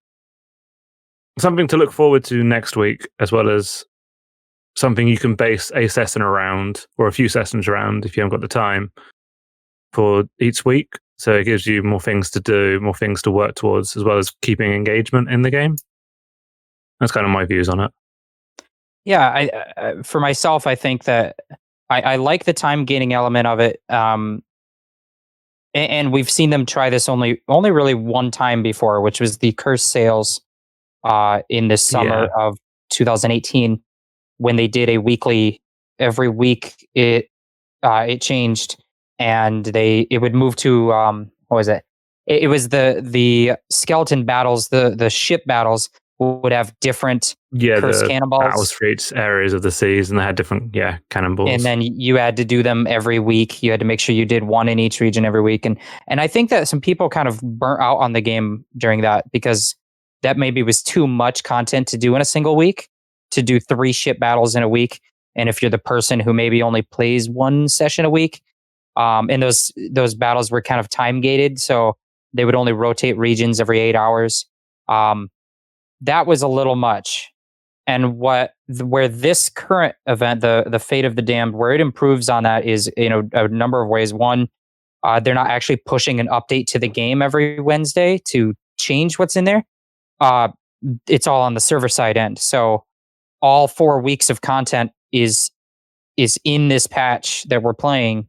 something to look forward to next week, as well as something you can base a session around, or a few sessions around if you haven't got the time for each week. So it gives you more things to do, more things to work towards, as well as keeping engagement in the game. That's kind of my views on it. Yeah, I for myself, I think that I like the time gaining element of it. And we've seen them try this only really one time before, which was the cursed sales in the summer of 2018, when they did a weekly, every week it changed, and it would move to what was it? It was the skeleton battles, the ship battles would have different cursed cannonballs. Battles for each areas of the seas, and they had different cannonballs. And then you had to do them every week. You had to make sure you did one in each region every week. And I think that some people kind of burnt out on the game during that, because that maybe was too much content to do in a single week, to do 3 ship battles in a week. And if you're the person who maybe only plays 1 session a week, and those battles were kind of time gated, so they would only rotate regions every 8 hours. That was a little much. And where this current event, the Fate of the Damned, where it improves on that is, a number of ways. One, they're not actually pushing an update to the game every Wednesday to change what's in there. It's all on the server side end. So all 4 weeks of content is in this patch that we're playing,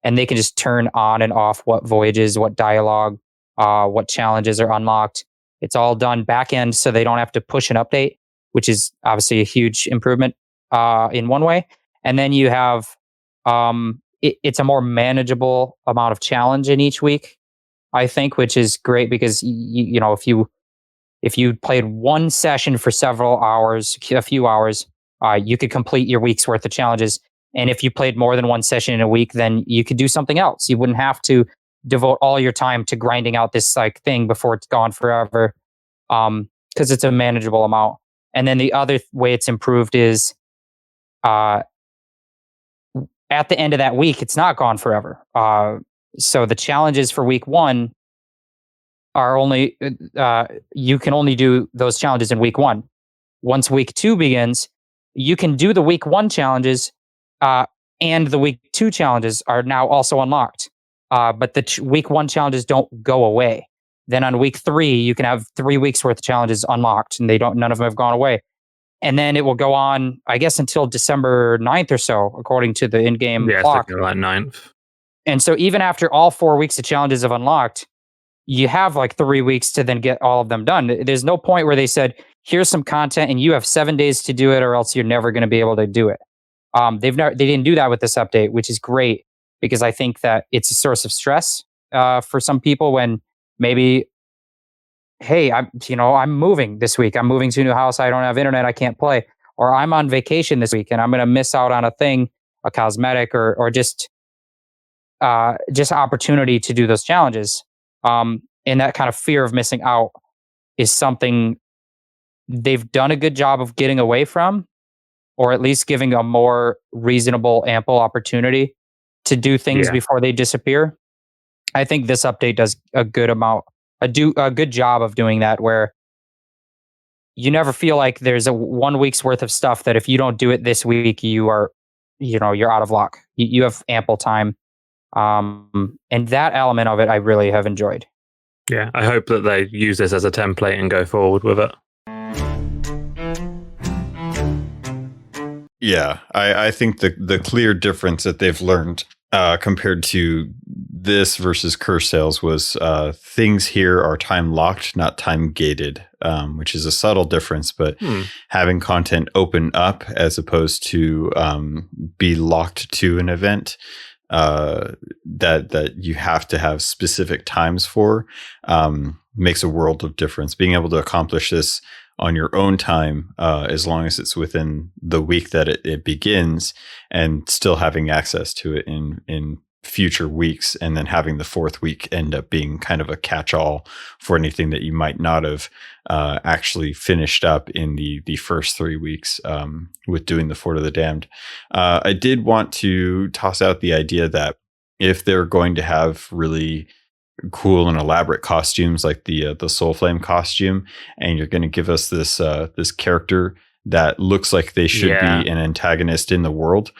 and they can just turn on and off what voyages, what dialogue, what challenges are unlocked. It's all done back end, so they don't have to push an update, which is obviously a huge improvement in one way. And then you have it's a more manageable amount of challenge in each week, I think, which is great, because if you played 1 session for several hours, a few hours, you could complete your week's worth of challenges. And if you played more than 1 session in a week, then you could do something else. You wouldn't have to devote all your time to grinding out this thing before it's gone forever, because it's a manageable amount. And then the other way it's improved is at the end of that week, it's not gone forever. So the challenges for week 1 are only, you can only do those challenges in week 1. Once week 2 begins, you can do the week 1 challenges, and the week 2 challenges are now also unlocked. But the week 1 challenges don't go away. Then on week 3, you can have 3 weeks worth of challenges unlocked, and none of them have gone away. And then it will go on, I guess, until December 9th or so, according to the in-game clock. Yeah, like 9th. And so even after all 4 weeks of challenges have unlocked, you have like 3 weeks to then get all of them done. There's no point where they said, here's some content and you have 7 days to do it, or else you're never going to be able to do it. They didn't do that with this update, which is great. because I think that it's a source of stress for some people when maybe, hey, I'm moving this week. I'm moving to a new house. I don't have internet. I can't play. Or I'm on vacation this week and I'm going to miss out on a thing, a cosmetic, or just opportunity to do those challenges. And that kind of fear of missing out is something they've done a good job of getting away from, or at least giving a more reasonable, ample opportunity to do things before they disappear. I think this update does a good job of doing that, where you never feel like there's a 1 week's worth of stuff that if you don't do it this week, you're out of luck. You have ample time. And that element of it, I really have enjoyed. Yeah, I hope that they use this as a template and go forward with it. Yeah, I think the clear difference that they've learned compared to this versus curse sales was things here are time locked, not time gated, which is a subtle difference. But having content open up as opposed to be locked to an event that you have to have specific times for makes a world of difference. Being able to accomplish this on your own time, as long as it's within the week that it begins, and still having access to it in future weeks, and then having the fourth week end up being kind of a catch-all for anything that you might not have actually finished up in the first 3 weeks with doing the Fort of the Damned. I did want to toss out the idea that if they're going to have really cool and elaborate costumes like the Soul Flame costume, and you're going to give us this character that looks like they should be an antagonist in the world,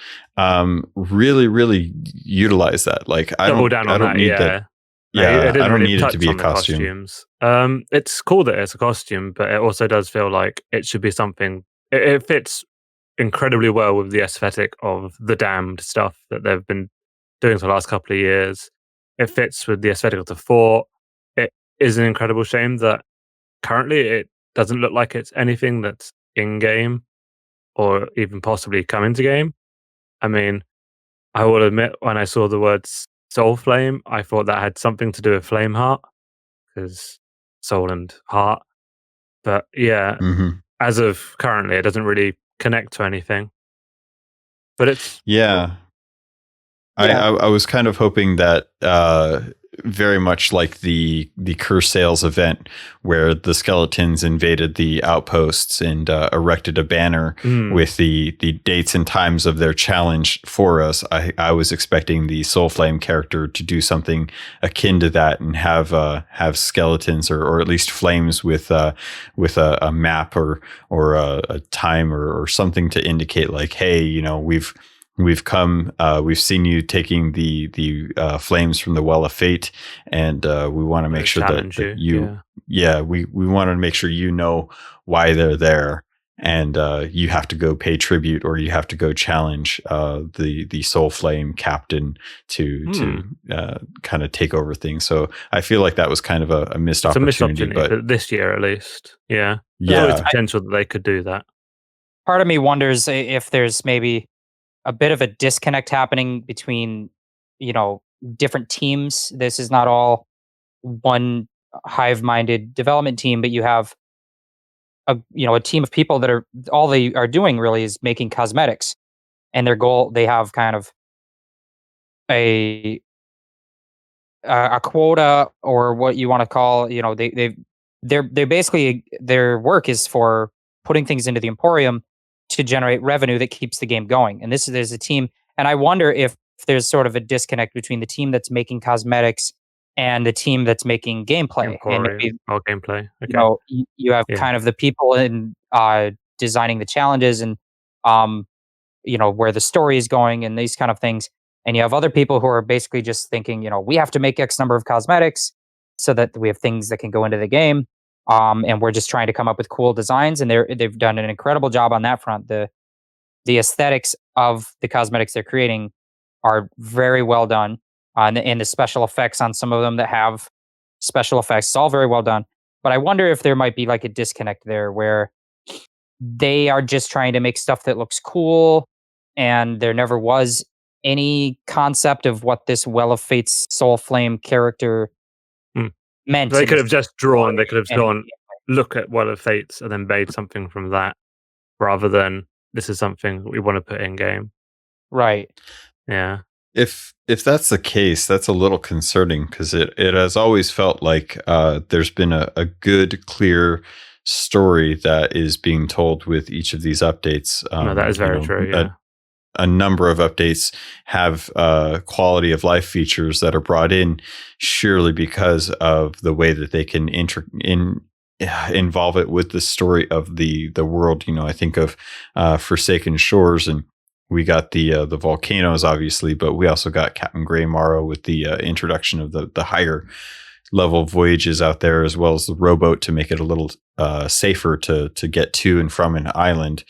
really utilize that. Like I don't need that. Yeah, I don't need it to be a costume. It's cool that it's a costume, but it also does feel like it should be something. It fits incredibly well with the aesthetic of the Damned stuff that they've been doing for the last couple of years. It fits with the aesthetic of the fort. It is an incredible shame that currently it doesn't look like it's anything that's in game or even possibly come into game. I mean, I will admit, when I saw the words Soul Flame, I thought that had something to do with Flame Heart, because soul and heart. But yeah, as of currently, it doesn't really connect to anything. But it's cool. I was kind of hoping that very much like the Curse Sales event where the skeletons invaded the outposts and erected a banner with the dates and times of their challenge for us. I was expecting the Soul Flame character to do something akin to that and have skeletons or at least flames with a map or a time or something to indicate like, hey, we've come, we've seen you taking the flames from the Well of Fate, and we want to make sure that we want to make sure you know why they're there, and you have to go pay tribute or you have to go challenge the Soul Flame captain to kind of take over things. So I feel like that was kind of a missed opportunity, but this year at least, there's always potential that they could do that. Part of me wonders if there's maybe a bit of a disconnect happening between, different teams. This is not all one hive-minded development team, but you have a team of people that are all they are doing really is making cosmetics, and their goal, they have kind of a quota, or what you want to call, they're basically, their work is for putting things into the Emporium to generate revenue that keeps the game going. And there's a team, and I wonder if there's sort of a disconnect between the team that's making cosmetics and the team that's making gameplay. Gameplay. Okay. You have kind of the people in designing the challenges and where the story is going and these kind of things. And you have other people who are basically just thinking, we have to make X number of cosmetics so that we have things that can go into the game. And we're just trying to come up with cool designs, and they've done an incredible job on that front. The aesthetics of the cosmetics they're creating are very well done, and the special effects on some of them that have special effects, it's all very well done. But I wonder if there might be like a disconnect there where they are just trying to make stuff that looks cool, and there never was any concept of what this Well of Fate's Soulflame character meant. They could have just drawn. They could have and- gone, look at Well of Fates, and then made something from that, rather than this is something we want to put in game. Right. Yeah. If that's the case, that's a little concerning, because it has always felt like there's been a good, clear story that is being told with each of these updates. No, that is very true. Yeah. A number of updates have quality of life features that are brought in surely because of the way that they can involve it with the story of the world. I think of Forsaken Shores, and we got the volcanoes, obviously, but we also got Captain Grey Morrow with the introduction of the higher level voyages out there, as well as the rowboat to make it a little safer to get to and from an island.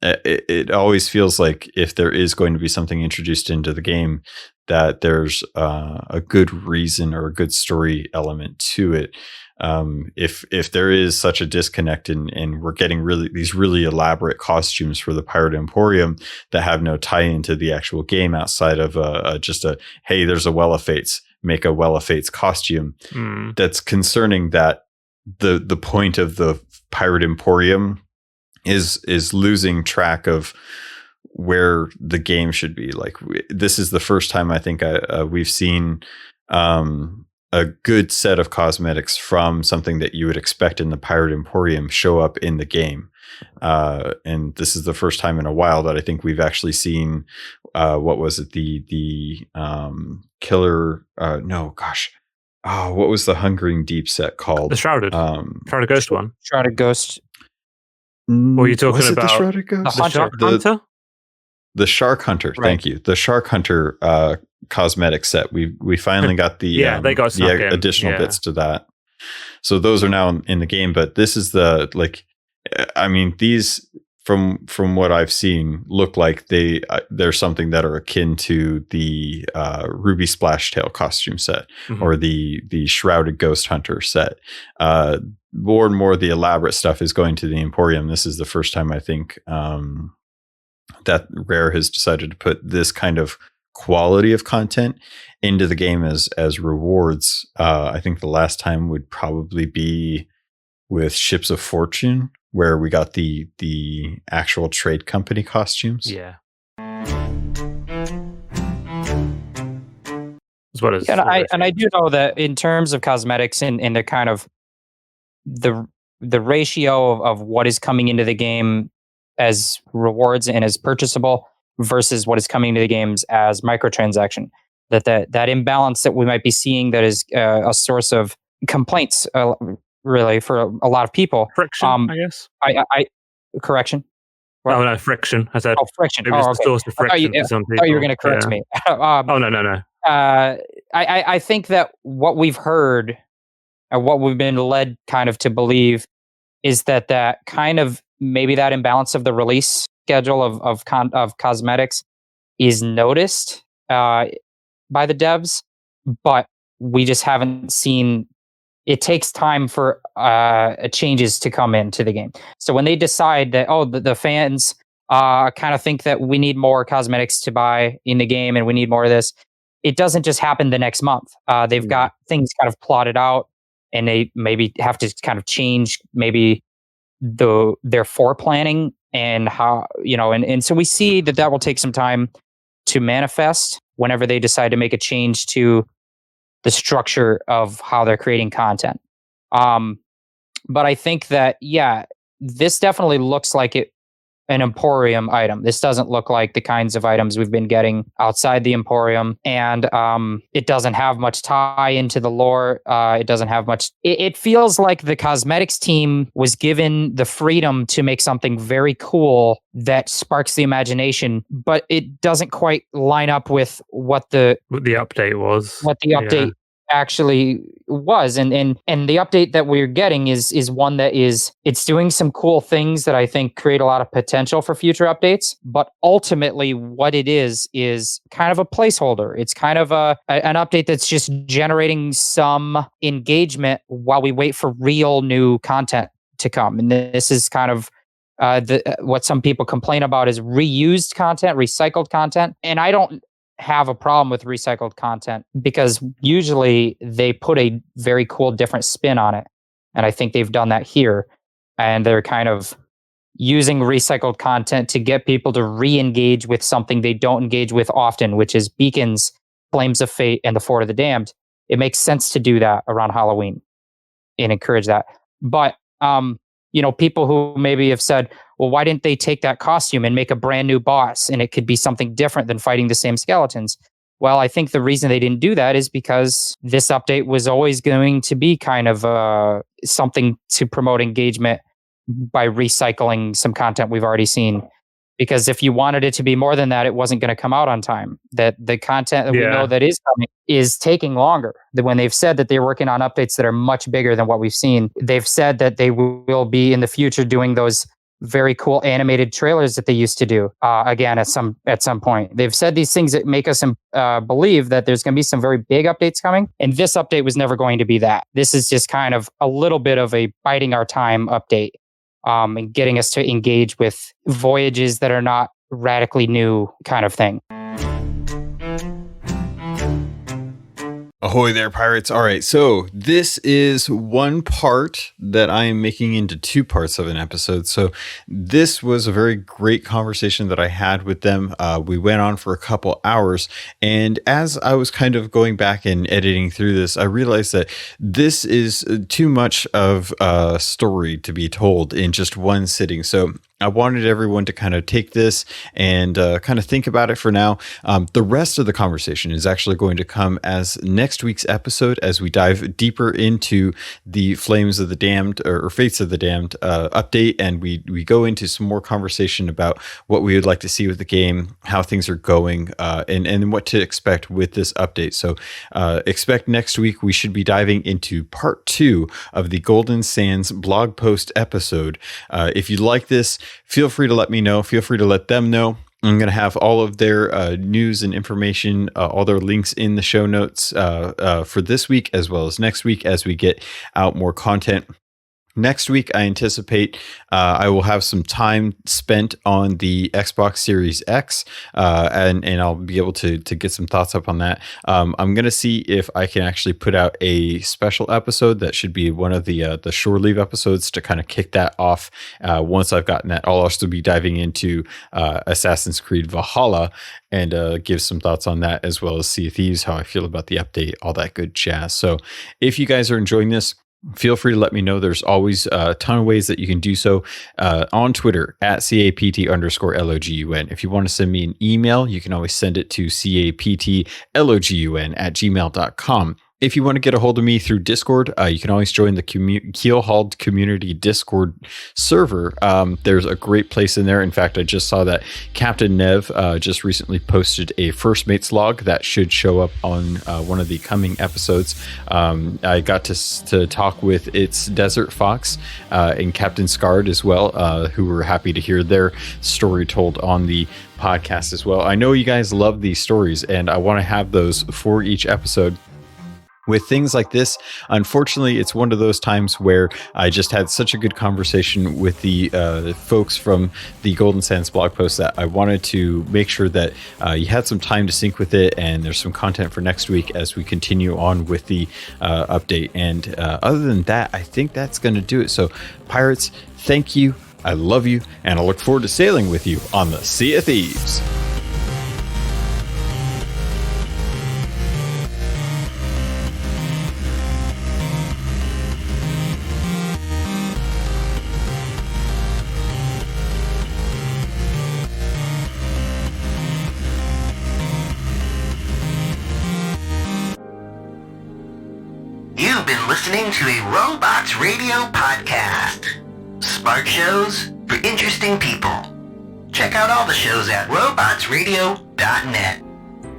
It always feels like if there is going to be something introduced into the game, that there's a good reason or a good story element to it. If there is such a disconnect and we're getting these really elaborate costumes for the Pirate Emporium that have no tie into the actual game outside of just hey, there's a Well of Fates, make a Well of Fates costume. That's concerning, that the point of the Pirate Emporium is losing track of where the game should be. Like, this is the first time I think we've seen a good set of cosmetics from something that you would expect in the Pirate Emporium show up in the game. And this is the first time in a while that I think we've actually seen, what was it? The killer, what was the Hungering Deep set called? The Shrouded Ghost one. Shrouded Ghost. What are you talking about? The Shrouded Ghost? The Hunter. Hunter? The Shark Hunter. Right. Thank you. The Shark Hunter cosmetic set. We finally got the they got the additional bits to that. So those are now in the game, but this is these from what I've seen look like they're something that are akin to the Ruby Splashtail costume set, or the Shrouded Ghost Hunter set. More and more the elaborate stuff is going to the Emporium. This is the first time I think that Rare has decided to put this kind of quality of content into the game as rewards. I think the last time would probably be with Ships of Fortune, where we got the actual trade company costumes. Yeah. As well as, and I do know that in terms of cosmetics and the kind of the ratio of what is coming into the game as rewards and as purchasable versus what is coming into the games as microtransaction, that imbalance that we might be seeing, that is a source of complaints, really, for a lot of people. Friction, I guess. I correction. What? Oh no, friction. I said. Oh, friction. Maybe it's a source of friction for some people. I thought you were going to correct me. No. I think that what we've heard and what we've been led kind of to believe is that kind of maybe that imbalance of the release schedule of cosmetics is noticed by the devs, but we just haven't seen. It takes time for changes to come into the game. So when they decide that, the fans kind of think that we need more cosmetics to buy in the game and we need more of this, it doesn't just happen the next month. They've got things kind of plotted out, and they maybe have to kind of change maybe their foreplanning and how, and so we see that will take some time to manifest whenever they decide to make a change to the structure of how they're creating content. But I think that, this definitely looks like an Emporium item. This doesn't look like the kinds of items we've been getting outside the Emporium. And it doesn't have much tie into the lore. It doesn't have much. It feels like the cosmetics team was given the freedom to make something very cool that sparks the imagination, but it doesn't quite line up with what the update was. What the update actually was, and the update that we're getting is one that it's doing some cool things that I think create a lot of potential for future updates, but ultimately what it is kind of a placeholder. It's kind of an update that's just generating some engagement while we wait for real new content to come. And this is kind of what some people complain about is reused content, recycled content. And I don't have a problem with recycled content because usually they put a very cool, different spin on it. And I think they've done that here. And they're kind of using recycled content to get people to re-engage with something they don't engage with often, which is Beacons, Flames of Fate, and the Fort of the Damned. It makes sense to do that around Halloween and encourage that. But, people who maybe have said, well, why didn't they take that costume and make a brand new boss and it could be something different than fighting the same skeletons? Well, I think the reason they didn't do that is because this update was always going to be kind of something to promote engagement by recycling some content we've already seen. Because if you wanted it to be more than that, it wasn't going to come out on time. That the content that we know that is coming is taking longer. When they've said that they're working on updates that are much bigger than what we've seen, they've said that they will be in the future doing those very cool animated trailers that they used to do again at some point. They've said these things that make us believe that there's going to be some very big updates coming, and this update was never going to be that. This is just kind of a little bit of a biding our time update. And getting us to engage with voyages that are not radically new kind of thing. Ahoy there, pirates. All right, so this is one part that I am making into two parts of an episode. So this was a very great conversation that I had with them. We went on for a couple hours, and as I was kind of going back and editing through this, I realized that this is too much of a story to be told in just one sitting. So I wanted everyone to kind of take this and kind of think about it for now. The rest of the conversation is actually going to come as next week's episode as we dive deeper into the Flames of the Damned or Fates of the Damned update. And we go into some more conversation about what we would like to see with the game, how things are going, and what to expect with this update. So expect next week we should be diving into part 2 of the Golden Sands blog post episode. If you like this, feel free to let me know. Feel free to let them know. I'm going to have all of their news and information, all their links in the show notes for this week as well as next week as we get out more content. Next week, I anticipate I will have some time spent on the Xbox Series X, and I'll be able to get some thoughts up on that. I'm going to see if I can actually put out a special episode that should be one of the shore leave episodes to kind of kick that off. Once I've gotten that, I'll also be diving into Assassin's Creed Valhalla and give some thoughts on that, as well as Sea of Thieves, how I feel about the update, all that good jazz. So if you guys are enjoying this, feel free to let me know. There's always a ton of ways that you can do so on Twitter at CAPT_LOGUN. If you want to send me an email, you can always send it to CAPTLOGUN@gmail.com. If you want to get a hold of me through Discord, you can always join the Keelhauled community Discord server. There's a great place in there. In fact, I just saw that Captain Nev just recently posted a First Mates log that should show up on one of the coming episodes. I got to talk with its Desert Fox and Captain Scarred as well, who were happy to hear their story told on the podcast as well. I know you guys love these stories, and I want to have those for each episode. With things like this, unfortunately, it's one of those times where I just had such a good conversation with the folks from the Golden Sands blog post that I wanted to make sure that you had some time to sync with it, and there's some content for next week as we continue on with the update. And other than that, I think that's going to do it. So, Pirates, thank you. I love you, and I look forward to sailing with you on the Sea of Thieves. You've been listening to a Robots Radio podcast. Smart shows for interesting people. Check out all the shows at robotsradio.net.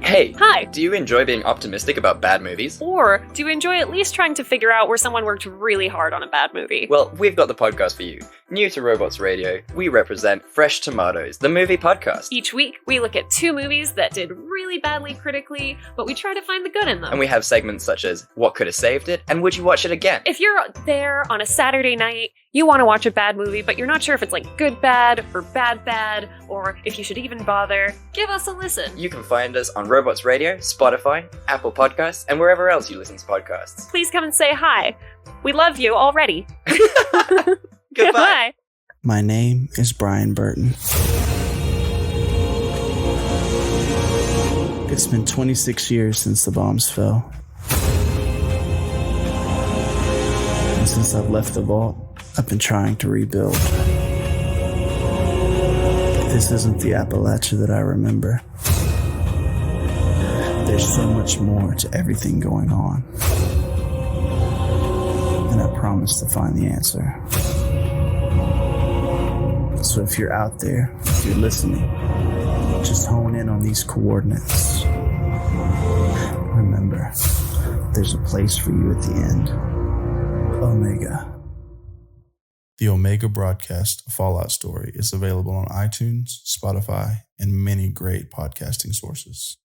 Hey! Hi! Do you enjoy being optimistic about bad movies? Or do you enjoy at least trying to figure out where someone worked really hard on a bad movie? Well, we've got the podcast for you. New to Robots Radio, we represent Fresh Tomatoes, the movie podcast. Each week, we look at 2 movies that did really badly critically, but we try to find the good in them. And we have segments such as What Could Have Saved It and Would You Watch It Again? If you're there on a Saturday night, you want to watch a bad movie, but you're not sure if it's like good bad or bad bad, or if you should even bother, give us a listen. You can find us on Robots Radio, Spotify, Apple Podcasts, and wherever else you listen to podcasts. Please come and say hi. We love you already. Goodbye. My name is Brian Burton. It's been 26 years since the bombs fell. And since I've left the vault, I've been trying to rebuild. This isn't the Appalachia that I remember. There's so much more to everything going on. And I promise to find the answer. So if you're out there, if you're listening, just hone in on these coordinates. Remember, there's a place for you at the end. Omega. The Omega broadcast, A Fallout Story, is available on iTunes, Spotify, and many great podcasting sources.